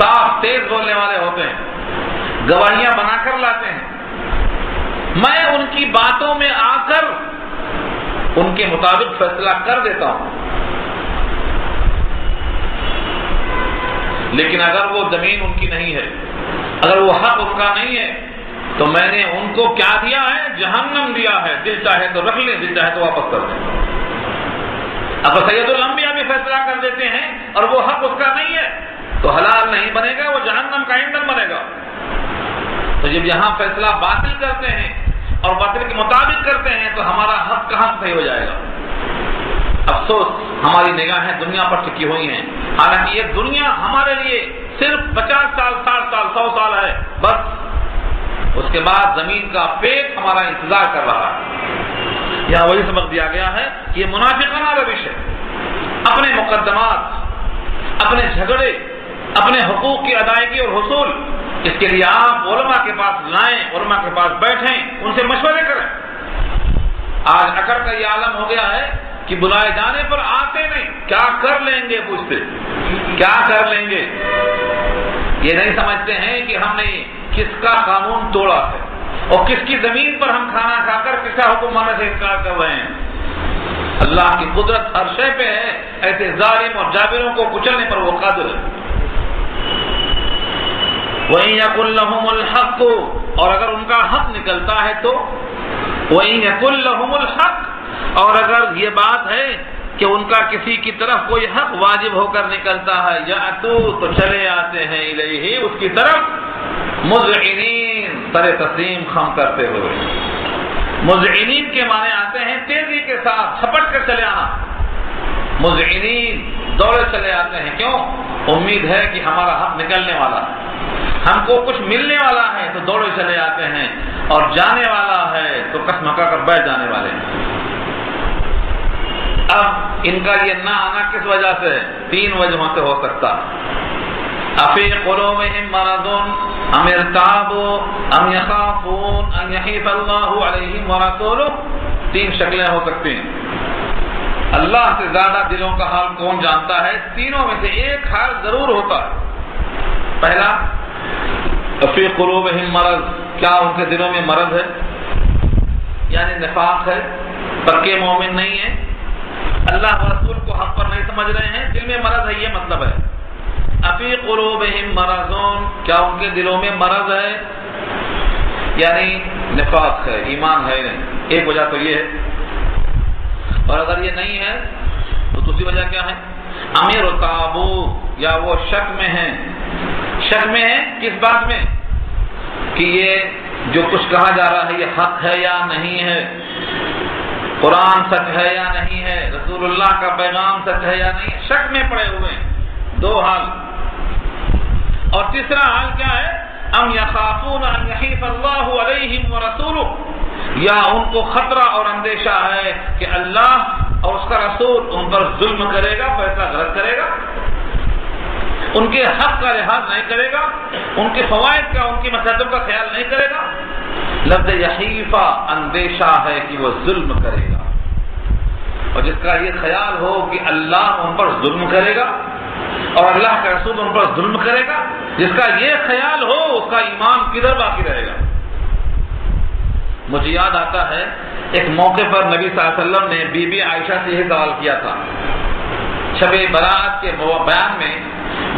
صاف تیز بولنے والے ہوتے ہیں، گواہیاں بنا کر لاتے ہیں، میں ان کی باتوں میں آ کر ان کے مطابق فیصلہ کر دیتا ہوں، لیکن اگر وہ زمین ان کی نہیں ہے، اگر وہ حق اس کا نہیں ہے تو میں نے ان کو کیا دیا ہے؟ جہنم دیا ہے۔ دل چاہے تو رکھ لیں، دل چاہے تو واپس کر دیں۔ اگر سید الانبیاء بھی فیصلہ کر دیتے ہیں اور وہ حق اس کا نہیں ہے تو حلال نہیں بنے گا، وہ جہنم کا ایندھن بنے گا۔ تو جب یہاں فیصلہ باطل کرتے ہیں اور باطل کے مطابق کرتے ہیں تو ہمارا حق کہاں صحیح ہو جائے گا؟ افسوس ہماری نگاہیں دنیا پر ٹکی ہوئی ہیں، حالانکہ یہ دنیا ہمارے لیے صرف 50 سال 60 سال 100 سال ہے بس، اس کے بعد زمین کا پیٹ ہمارا انتظار کر رہا ہے۔ یہاں وہی سبق دیا گیا ہے کہ یہ منافقانہ روش ہے، اپنے مقدمات، اپنے جھگڑے، اپنے حقوق کی ادائیگی اور حصول اس کے لیے آپ علماء کے پاس لائیں، علماء کے پاس بیٹھیں، ان سے مشورے کریں۔ آج اکڑ کا یہ عالم ہو گیا ہے کہ بلائے جانے پر آتے نہیں، کیا کر لیں گے پوچھتے، کیا کر لیں گے، یہ نہیں سمجھتے ہیں کہ ہم نے کس کا قانون توڑا ہے اور کس کی زمین پر ہم کھانا کھا کر کس کا حکم ماننے سے انکار کر رہے ہیں۔ اللہ کی قدرت ہر شے پہ ہے، ایسے ظالم اور جابروں کو کچلنے پر وہ قادر ہے۔ وَإِن يَكُن لَّهُمُ الْحَقُّ، اور اگر ان کا حق نکلتا ہے تو وَإِن يَكُن لَّهُمُ الْحَقُّ، اور اگر یہ بات ہے کہ ان کا کسی کی طرف کوئی حق واجب ہو کر نکلتا ہے، یَأْتُوا، تو چلے آتے ہیں الیہ، اس کی طرف، مذعنین، سر تسلیم خم کرتے ہوئے۔ مذعنین کے معنی آتے ہیں تیزی کے ساتھ چھپٹ کر چلے آنا، مذعنین دوڑے چلے آتے ہیں، کیوں؟ امید ہے کہ ہمارا حق نکلنے والا ہے، ہم کو کچھ ملنے والا ہے تو دوڑے چلے آتے ہیں، اور جانے والا ہے تو کسمکا کر بیٹھ جانے والے ہیں۔ اب ان کا یہ نہ آنا کس وجہ سے؟ 3 وجہوں سے ہو سکتا ہے۔ افی قلوبہم مرض ام ارتابوا ام یخافون ان یحیف اللہ علیہم ورسولہ، 3 شکلیں ہو سکتی ہیں۔ اللہ سے زیادہ دلوں کا حال کون جانتا ہے؟ تینوں میں سے ایک حال ضرور ہوتا ہے۔ پہلا، فی قلوبہم مرض، کیا ان کے دلوں میں مرض ہے؟ یعنی نفاق ہے، پکے مومن نہیں ہیں، اللہ و رسول کو حق پر نہیں سمجھ رہے ہیں، دل میں مرض ہے، یہ مطلب ہے۔ افی قلوبہم مرض، کیا ان کے دلوں میں مرض ہے؟ یعنی نفاق ہے، ایمان ہے نہیں، ایک وجہ تو یہ ہے۔ اور اگر یہ نہیں ہے تو دوسری وجہ کیا ہے؟ امیر و تابو، یا وہ شک میں ہیں۔ شک میں ہے کس بات میں؟ کہ یہ جو کچھ کہا جا رہا ہے یہ حق ہے یا نہیں ہے، قرآن سچ ہے یا نہیں ہے، رسول اللہ کا پیغام سچ ہے یا نہیں ہے، شک میں پڑے ہوئے ہیں۔ 2 حال۔ اور تیسرا حال کیا ہے؟ ام یخافون ان یحیف اللہ علیہم ورسولہ، یا ان کو خطرہ اور اندیشہ ہے کہ اللہ اور اس کا رسول ان پر ظلم کرے گا، فیصلہ غلط کرے گا، ان کے حق کا لحاظ نہیں کرے گا، ان کے فوائد کا، ان کی مصلحتوں کا خیال نہیں کرے گا۔ لفظ یحیفہ اندیشہ ہے کہ وہ ظلم کرے گا، اور جس کا یہ خیال ہو کہ اللہ ان پر ظلم کرے گا اور اللہ کا رسول ان پر ظلم کرے گا، جس کا یہ خیال ہو اس کا ایمان کدھر باقی رہے گا؟ مجھے یاد آتا ہے ایک موقع پر نبی صلی اللہ علیہ وسلم نے بی بی عائشہ سے یہ سوال کیا تھا۔ شب برات کے بیان میں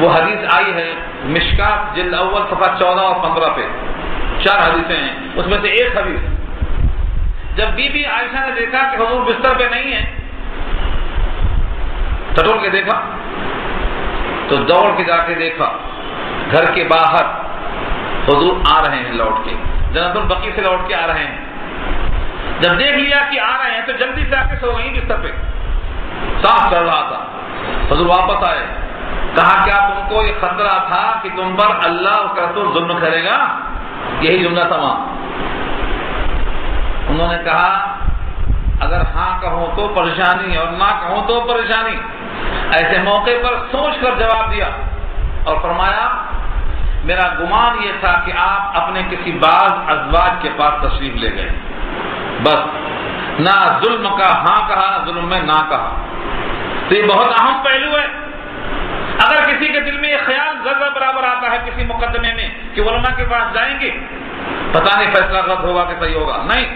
وہ حدیث آئی ہے مشکات جلد اول صفحہ 14 اور 15 پہ، 4 حدیثیں ہیں، اس میں سے ایک حدیث، جب بی بی عائشہ نے دیکھا کہ حضور بستر پہ نہیں ہے، ٹٹول کے دیکھا تو دوڑ کے جا کے دیکھا گھر کے باہر حضور آ رہے ہیں، لوٹ کے جنت البقیع سے لوٹ کے آ رہے ہیں۔ جب دیکھ لیا کہ آ رہے ہیں تو جلدی سے آ کے سو گئی بستر پہ، صاف چل رہا تھا۔ حضور واپس آئے، کہا کیا تم کو یہ خطرہ تھا کہ تم پر اللہ اور رسول ظلم کرے گا؟ یہی جملہ تمام۔ انہوں نے کہا اگر ہاں کہوں تو پریشانی اور نہ کہوں تو پریشانی۔ ایسے موقع پر سوچ کر جواب دیا اور فرمایا میرا گمان یہ تھا کہ آپ اپنے کسی بعض ازواج کے پاس تشریف لے گئے، بس نہ ظلم کا ہاں کہا نہ ظلم میں نہ کہا۔ تو یہ بہت اہم پہلو ہے۔ اگر کسی کے دل میں یہ خیال ذرہ برابر آتا ہے کسی مقدمے میں کہ علماء کے پاس جائیں گے، پتہ نہیں فیصلہ غلط ہوگا کہ صحیح ہوگا، نہیں،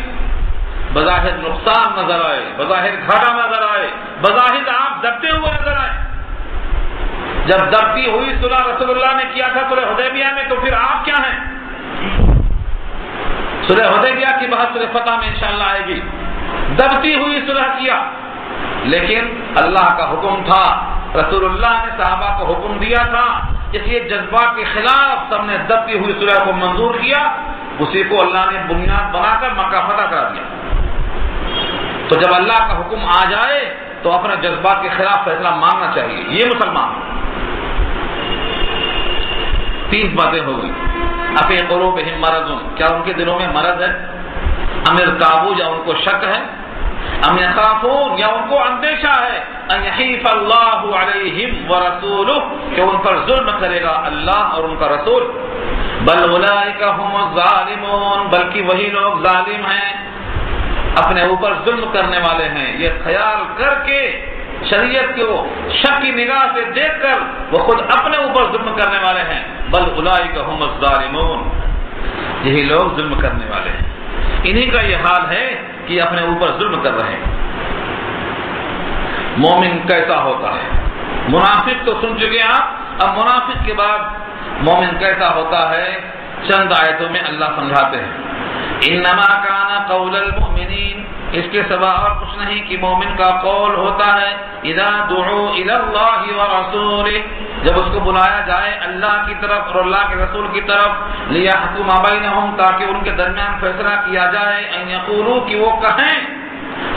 بظاہر نقصان نظر آئے، بظاہر گھاٹا نظر آئے، بظاہر آپ دبتے ہوئے نظر آئے۔ جب دبتی ہوئی صلح رسول اللہ نے کیا تھا صلح حدیبیہ میں، تو پھر آپ کیا ہیں؟ صلح حدیبیہ کی بحث صلح فتح میں انشاءاللہ آئے گی۔ دبتی ہوئی صلح کیا، لیکن اللہ کا حکم تھا، رسول اللہ نے صحابہ کو حکم دیا تھا، اس لیے جذبات کے خلاف سب نے دبتی ہوئی صلح کو منظور کیا، اسی کو اللہ نے بنیاد بنا کر مکہ فتح کرا دیا۔ تو جب اللہ کا حکم آ جائے تو اپنے جذبات کے خلاف فیصلہ ماننا چاہیے، یہ مسلمان۔ 3 باتیں ہو گئی۔ افی قلوبہم مرض، کیا ان کے دلوں میں مرض ہے؟ ام ارتابوا، یا ان کو شک ہے؟ ام یخافون، یا ان کو اندیشہ ہے ان یحیف اللہ علیہم ورسولہ کہ ان پر ظلم کرے گا اللہ اور ان کا رسول، بل اولئک هم الظالمون بلکہ وہی لوگ ظالم ہیں، اپنے اوپر ظلم کرنے والے ہیں۔ یہ خیال کر کے شریعت کو شک کی نگاہ سے دیکھ کر وہ خود اپنے اوپر ظلم کرنے والے ہیں، بل اولئک هم الظالمون یہی لوگ ظلم کرنے والے ہیں، انہی کا یہ حال ہے کہ اپنے اوپر ظلم کر رہے ہیں۔ مومن کیسا ہوتا ہے؟ منافق تو سن چکے آپ، اب منافق کے بعد مومن کیسا ہوتا ہے چند آیتوں میں اللہ سمجھاتے ہیں۔ انما کان قول المؤمنین، اس کے سوا اور کچھ نہیں کہ مومن کا قول ہوتا ہے، اذا دعوا الی اللہ ورسولہ، جب اس کو بلایا جائے اللہ کی طرف اور اللہ کے رسول کی طرف، لیحکم بینہم تاکہ ان کے درمیان فیصلہ کیا جائے، ان یقولوا کہ وہ کہیں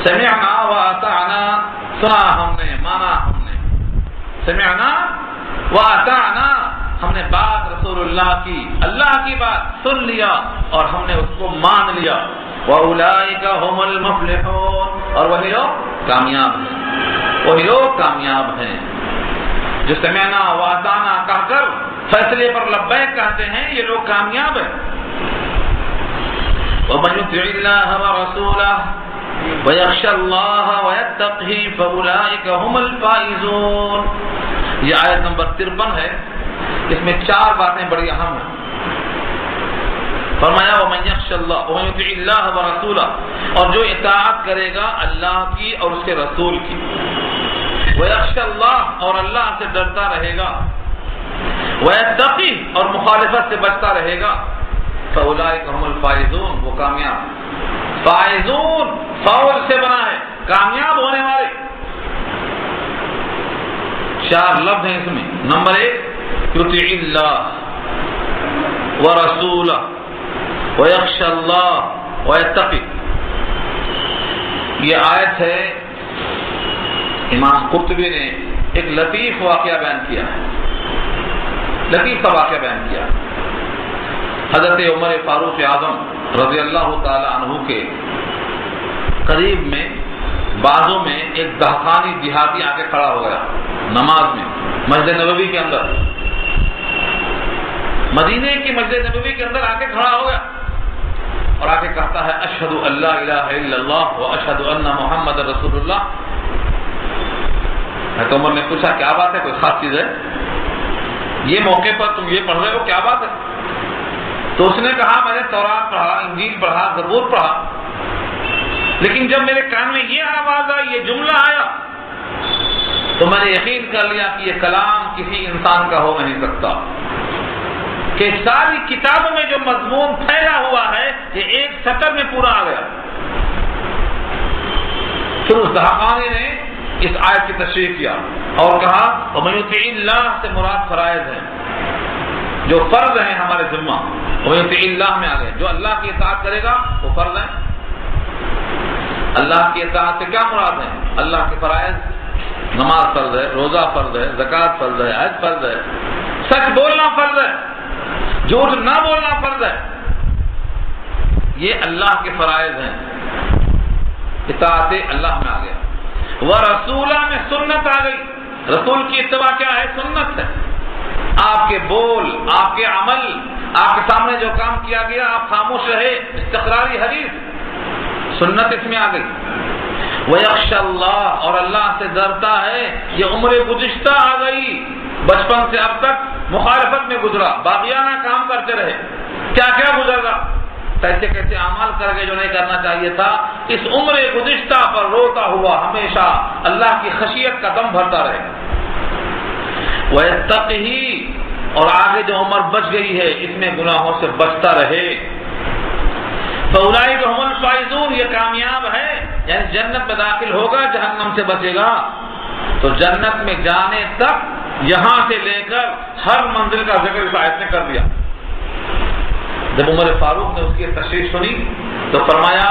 سمعنا واطعنا، سنا ہم نے مانا ہم نے، سمعنا واطعنا ہم نے بات رسول اللہ کی، اللہ کی بات سن لیا اور ہم نے اس کو مان لیا، وَأُولَئِكَ هُمُ الْمُفْلِحُونَ اور وہی لوگ کامیاب ہیں، وہی لوگ کامیاب ہیں جو سمعنا واطعنا کہہ کر فیصلے پر لبیک کہتے ہیں، یہ لوگ کامیاب ہیں۔ وَمَن يُطِعِ اللَّهَ وَرَسُولَهُ وَيَخْشَ اللَّهَ وَيَتَّقْهِ فَأُولَئِكَ هُمُ الْفَائِزُونَ، یہ آیت نمبر 53 ہے، اس میں 4 باتیں بڑی اہم ہیں۔ فرمایا وَمَن يَخْشَ اللَّهَ وَمَن يُطِعِ اللَّهَ وَرَسُولَهُ، اور جو اطاعت کرے گا اللہ کی اور اس کے رسول کی، وَيَخْشَ اللَّهَ اور اللہ سے ڈرتا رہے گا، وَيَتَّقِهِ اور مخالفت سے بچتا رہے گا، فَأُولَئِكَ هُمُ الْفَائِزُونَ وہ کامیاب۔ فائزون فاؤل سے بنا ہے، کامیاب ہونے والے۔ 4 لفظ ہیں اس میں۔ نمبر 1 یطیع اللہ ورسولہ ویخشى اللہ ویتقی، یہ آیت ہے۔ امام قرطبی نے ایک لطیف واقعہ بیان کیا ہے، لطیف کا واقعہ بیان کیا۔ حضرت عمر فاروق اعظم رضی اللہ تعالی عنہ کے قریب میں بازوں میں ایک دہقانی دیہاتی آ کے کھڑا ہو گیا نماز میں، مسجد نبوی کے اندر، مدینے کی مسجد نبوی کے اندر آ کے کھڑا ہو گیا اور آ کے کہتا ہے اشہد ان لا الہ الا اللہ واشہد ان محمد رسول اللہ۔ حضرت عمر نے پوچھا کیا بات ہے، کوئی خاص چیز ہے؟ یہ موقع پر تم یہ پڑھ رہے ہو، کیا بات ہے؟ تو اس نے کہا میں نے تورات پڑھا، انجیل پڑھا، زبور پڑھا، لیکن جب میرے کان میں یہ آواز آئی، یہ جملہ آیا، تو میں نے یقین کر لیا کہ یہ کلام کسی انسان کا ہو نہیں سکتا، کہ ساری کتابوں میں جو مضمون پھیلا ہوا ہے یہ ایک سطر میں پورا آ گیا۔ پھر اس دہقانی نے اس آیت کی تشریح کیا اور کہا وَمَن يُطِعِ اللَّهَ سے مراد فرائض ہیں، جو فرض ہیں ہمارے ذمہ، وَمَن يُطِعِ اللَّهَ میں آ گئے، جو اللہ کی اطاعت کرے گا وہ فرض ہیں۔ اللہ کی اطاعت سے کیا مراد ہے؟ اللہ کے فرائض، نماز فرض ہے، روزہ فرض ہے، زکوٰۃ فرض ہے، حج فرض ہے، سچ بولنا فرض ہے، جھوٹ نہ بولنا فرض ہے، یہ اللہ کے فرائض ہیں۔ اطاعت اللہ میں آ گیا۔ ورسولہ میں سنت آ گئی، رسول کی اتباع کیا ہے؟ سنت ہے۔ آپ کے بول، آپ کے عمل، آپ کے سامنے جو کام کیا گیا آپ خاموش رہے، استقراری حدیث، سنت اس میں آ گئی۔ وَيَخْشَى اللَّهَ اور اللہ سے ڈرتا ہے، یہ عمر گزشتہ آ گئی، بچپن سے اب تک مخالفت میں گزرا، باغیانہ کام کرتے رہے، کیا کیا گزرا، کیسے کیسے اعمال کر گئے جو نہیں کرنا چاہیے تھا، اس عمر گزشتہ پر روتا ہوا ہمیشہ اللہ کی خشیت کا دم بھرتا رہے۔ وَيَتَّقِهِ اور آگے جو عمر بچ گئی ہے اس میں گناہوں سے بچتا رہے۔ فَأُولَئِكَ هُمُ الْفَائِزُونَ یہ کامیاب ہے، یعنی جنت میں داخل ہوگا، جہنم سے بچے گا، تو جنت میں جانے تک یہاں سے لے کر ہر منزل کا ذکر اس آیت نے کر دیا۔ جب عمر فاروق نے اس کی تشریح سنی تو فرمایا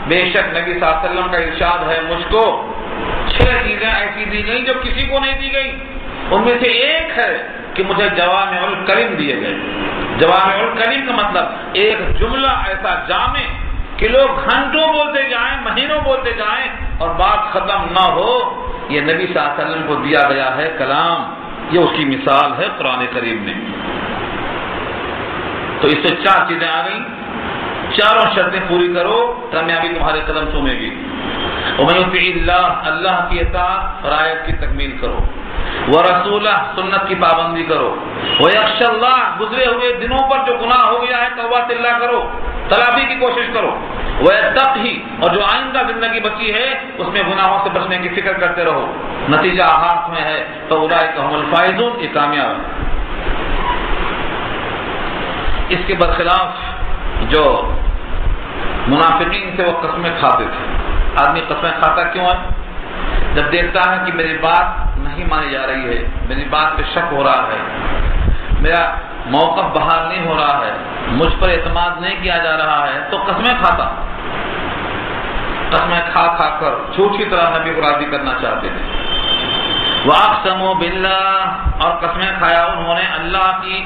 بے شک نبی صلی اللہ علیہ وسلم کا ارشاد ہے مجھ کو 6 چیزیں ایسی دی گئیں جو کسی کو نہیں دی گئی، ان میں سے ایک ہے کہ مجھے جوامع الکلم دیے گئے۔ جوامع الکلم کا مطلب ایک جملہ ایسا جامع کہ لوگ گھنٹوں بولتے جائیں، مہینوں بولتے جائیں اور بات ختم نہ ہو، یہ نبی صلی اللہ علیہ وسلم کو دیا گیا ہے کلام، یہ اس کی مثال ہے قرآن کریم میں۔ تو اس سے 4 چیزیں آ گئیں، چاروں شرطیں پوری کرو، کامیابی تمہارے قدم چومے گی۔ وَمَن يُطِعِ اللَّهَ، اللہ کی اطاعت اور آیت کی تکمیل کرو، وَرَسُولَهُ، سنت کی پابندی کرو، وَيَخْشَى اللَّهَ، گزرے ہوئے دنوں پر جو گناہ ہو گیا ہے توبہ سے اللہ کرو، تلافی کی کوشش کرو، وَيَتَّقْهِ، اور جو آئندہ زندگی بچی ہے اس میں گناہوں سے بچنے کی فکر کرتے رہو، نتیجہ ہاتھ میں ہے، فَأُولَٰئِكَ هُمُ الْفَائِزُونَ، یہ کامیاب ہے۔ اس کے برخلاف جو منافقین سے وہ قسمیں کھاتے تھے۔ آدمی قسمیں کھاتا کیوں ہے؟ جب دیکھتا ہے کہ میری بات نہیں مانی جا رہی ہے، میری بات پہ شک ہو رہا ہے، میرا موقف بحال نہیں ہو رہا ہے، مجھ پر اعتماد نہیں کیا جا رہا ہے، تو قسمیں کھاتا، قسمیں کھا کھا کر جھوٹ کی طرح نبی کو راضی کرنا چاہتے تھے۔ وَأَقْسَمُوا بِاللَّهِ، اور قسمیں کھایا انہوں نے اللہ کی،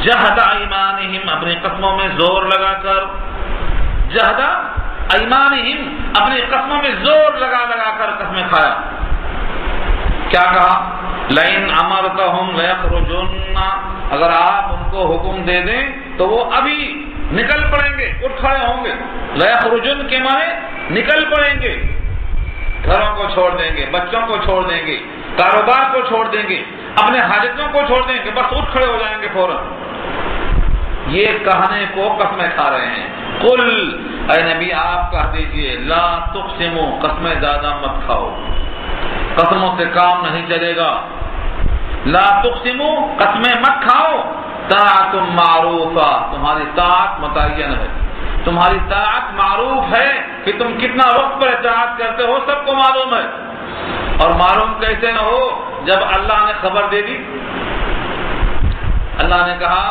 جَهْدَ أَيْمَانِهِمْ، اپنی قسموں میں زور لگا کر، جَهْدَ أَيْمَانِهِمْ، اپنی قسموں میں زور لگا لگا کر قسمیں کھایا۔ کیا کہا؟ لَئِنْ أَمَرْتَهُمْ لَيَخْرُجُنَّ، اگر آپ ان کو حکم دے دیں تو وہ ابھی نکل پڑیں گے، اٹھ کھڑے ہوں گے۔ لَيَخْرُجُنَّ کے معنی نکل پڑیں گے، گھروں کو چھوڑ دیں گے، بچوں کو چھوڑ دیں گے، کاروبار کو چھوڑ دیں گے، اپنے حاجتوں کو چھوڑ دیں گے، بس اٹھ کھڑے ہو جائیں گے فوراً۔ یہ کہنے کو قسمیں کھا رہے ہیں۔ قل، اے نبی آپ کہہ دیجئے، لا تقسموا، قسمیں زیادہ مت کھاؤ، قسموں سے کام نہیں چلے گا۔ لا تقسموا، قسمیں مت کھاؤ، طاعت معروفہ، تمہاری طاعت متعین ہے، تمہاری طاعت معروف ہے کہ تم کتنا وقت پر اطاعت کرتے ہو سب کو معلوم ہے۔ اور معلوم کیسے نہ ہو؟ جب اللہ نے خبر دے دی، اللہ نے کہا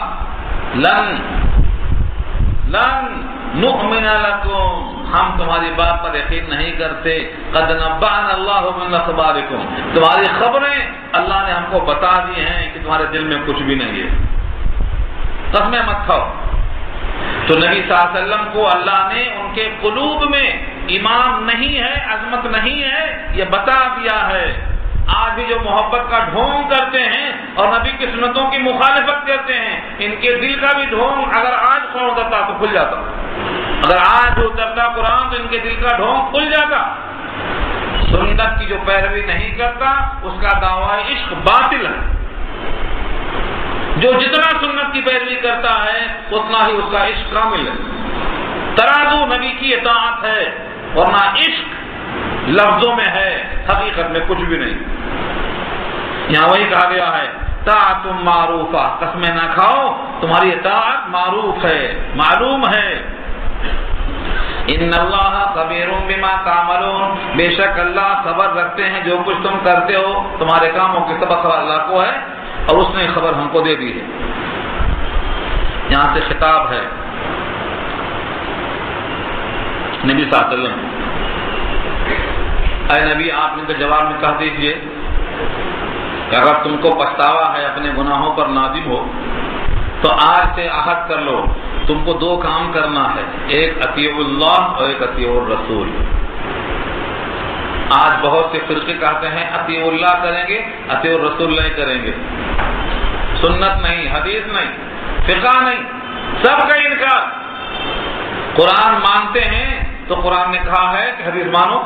لن نؤمن لکم، ہم تمہاری بات پر یقین نہیں کرتے، قد نبأنا اللہ من اخبارکم، تمہاری خبریں اللہ نے ہم کو بتا دی ہیں کہ تمہارے دل میں کچھ بھی نہیں ہے، قسمیں مت کھاؤ۔ تو نبی صلی اللہ علیہ وسلم کو اللہ نے ان کے قلوب میں ایمان نہیں ہے، عظمت نہیں ہے، یہ بتا دیا ہے۔ آج بھی جو محبت کا ڈھونگ کرتے ہیں اور نبی کی سنتوں کی مخالفت کرتے ہیں، ان کے دل کا بھی ڈھونگ اگر آج قرآن اترتا تو کھل جاتا، اگر آج اترتا قرآن تو ان کے دل کا ڈھونگ کھل جاتا۔ سنت کی جو پیروی نہیں کرتا اس کا دعویٰ عشق باطل ہے، جو جتنا سنت کی پیروی کرتا ہے اتنا ہی اس کا عشق کامل ہے۔ ترازو نبی کی اطاعت ہے، ورنہ عشق لفظوں میں ہے، حقیقت میں کچھ بھی نہیں۔ یہاں وہی کہا گیا ہے طاعت معروفہ، قسمیں نہ کھاؤ، تمہاری اطاعت معروف ہے، معلوم ہے۔ ان اللہ خبیر بما تعملون، بے شک اللہ خبر رکھتے ہیں جو کچھ تم کرتے ہو، تمہارے کاموں کی سب خبر اللہ کو ہے اور اس نے خبر ہم کو دے دی ہے۔ یہاں سے خطاب ہے نبی صلی اللہ علیہ وسلم، اے نبی آپ نے تو جواب میں کہہ دیجئے کہ اگر تم کو پچھتاوا ہے، اپنے گناہوں پر نادم ہو، تو آج سے عہد کر لو، تم کو 2 کام کرنا ہے، ایک اطیع اللہ اور ایک اطیع الرسول۔ آج بہت سے فرقے کہتے ہیں اطیع اللہ کریں گے، اطیع الرسول نہیں کریں گے، سنت نہیں، حدیث نہیں، فقہ نہیں، سب کا انکار۔ قرآن مانتے ہیں تو قرآن نے کہا ہے کہ حدیث مانو،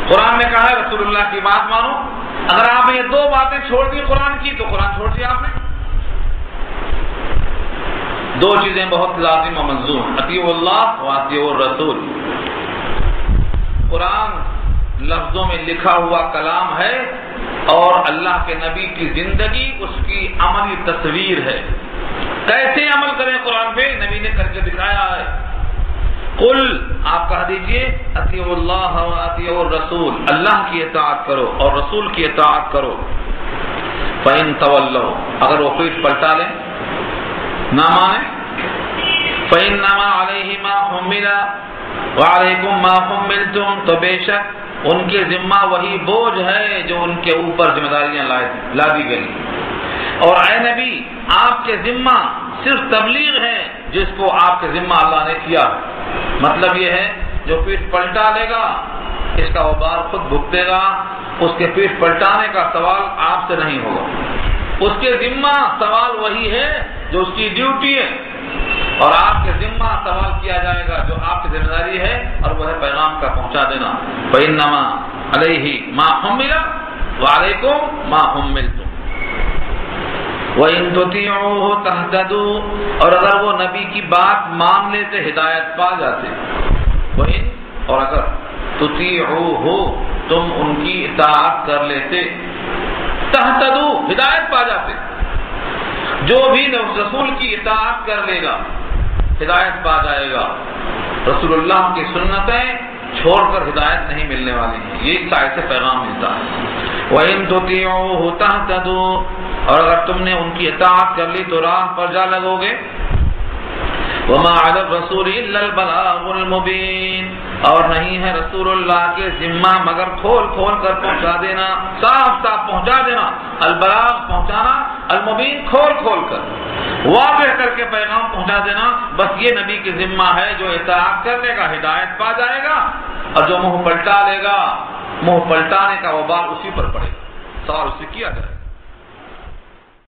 قرآن نے کہا ہے رسول اللہ کی بات مانو۔ اگر آپ نے یہ 2 باتیں چھوڑ دی قرآن کی تو قرآن چھوڑ دیا آپ نے۔ 2 چیزیں بہت لازم و ملزوم، اطیع اللہ و اطیع الرسول۔ قرآن لفظوں میں لکھا ہوا کلام ہے اور اللہ کے نبی کی زندگی اس کی عملی تصویر ہے۔ کیسے عمل کریں قرآن پہ؟ نبی نے کر کے دکھایا ہے۔ قل، آپ کہہ دیجئے اطیع اللہ و اطیع الرسول، اللہ کی اطاعت کرو اور رسول کی اطاعت کرو۔ فإن تولوا، اگر وہ پیٹ پلٹا لیں، نہ مانیں، فإنما علیہ ما حمل وعلیکم ما حملتم، تو بے شک ان کے ذمہ وہی بوجھ ہے جو ان کے اوپر ذمہ داریاں لا دی گئی۔ اور اے نبی آپ کے ذمہ صرف تبلیغ ہے جس کو آپ کے ذمہ اللہ نے کیا، مطلب یہ ہے جو پیٹھ پلٹا لے گا اس کا وبال خود بھگتے گا، اس کے پیٹھ پلٹانے کا سوال آپ سے نہیں ہوگا، اس کے ذمہ سوال وہی ہے جو اس کی ڈیوٹی ہے، اور آپ کے ذمہ سوال کیا جائے گا جو آپ کی ذمہ داری ہے، اور وہ ہے پیغام کا پہنچا دینا۔ فإنما علیہ ما حمل وعلیکم ما حملتم وَإِن تُطِيعُوهُ تَهْتَدُوا، اور اگر وہ نبی کی بات مان لیتے ہدایت پا جاتے، وَإِن، اور اگر تُطِيعُوهُ تم ان کی اطاعت کر لیتے، تَهْتَدُوا ہدایت پا جاتے، جو بھی رسول کی اطاعت کر لے گا ہدایت پا جائے گا۔ رسول اللہ کی سنتیں چھوڑ کر ہدایت نہیں ملنے والی ہیں، یہ اس آیت سے پیغام ملتا ہے۔ وَإِن تُطِيعُوهُ تَهْتَدُوا، اور اگر تم نے ان کی اطاعت کر لی تو راہ پر جا لگو گے۔ وَمَا عَلَى الرَّسُولِ إِلَّا الْبَلَاغُ الْمُبِينُ، اور نہیں ہے رسول اللہ کے ذمہ مگر کھول کھول کر پہنچا دینا، صاف صاف پہنچا دینا، البلاغ پہنچانا، المبین کھول کھول کر واضح کر کے پیغام پہنچا دینا، بس یہ نبی کے ذمہ ہے۔ جو اطاعت کر لے گا ہدایت پا جائے گا، اور جو منہ پلٹا لے گا منہ پلٹانے کا وبال اسی پر پڑے گا، سوال اس سے کیا جائے۔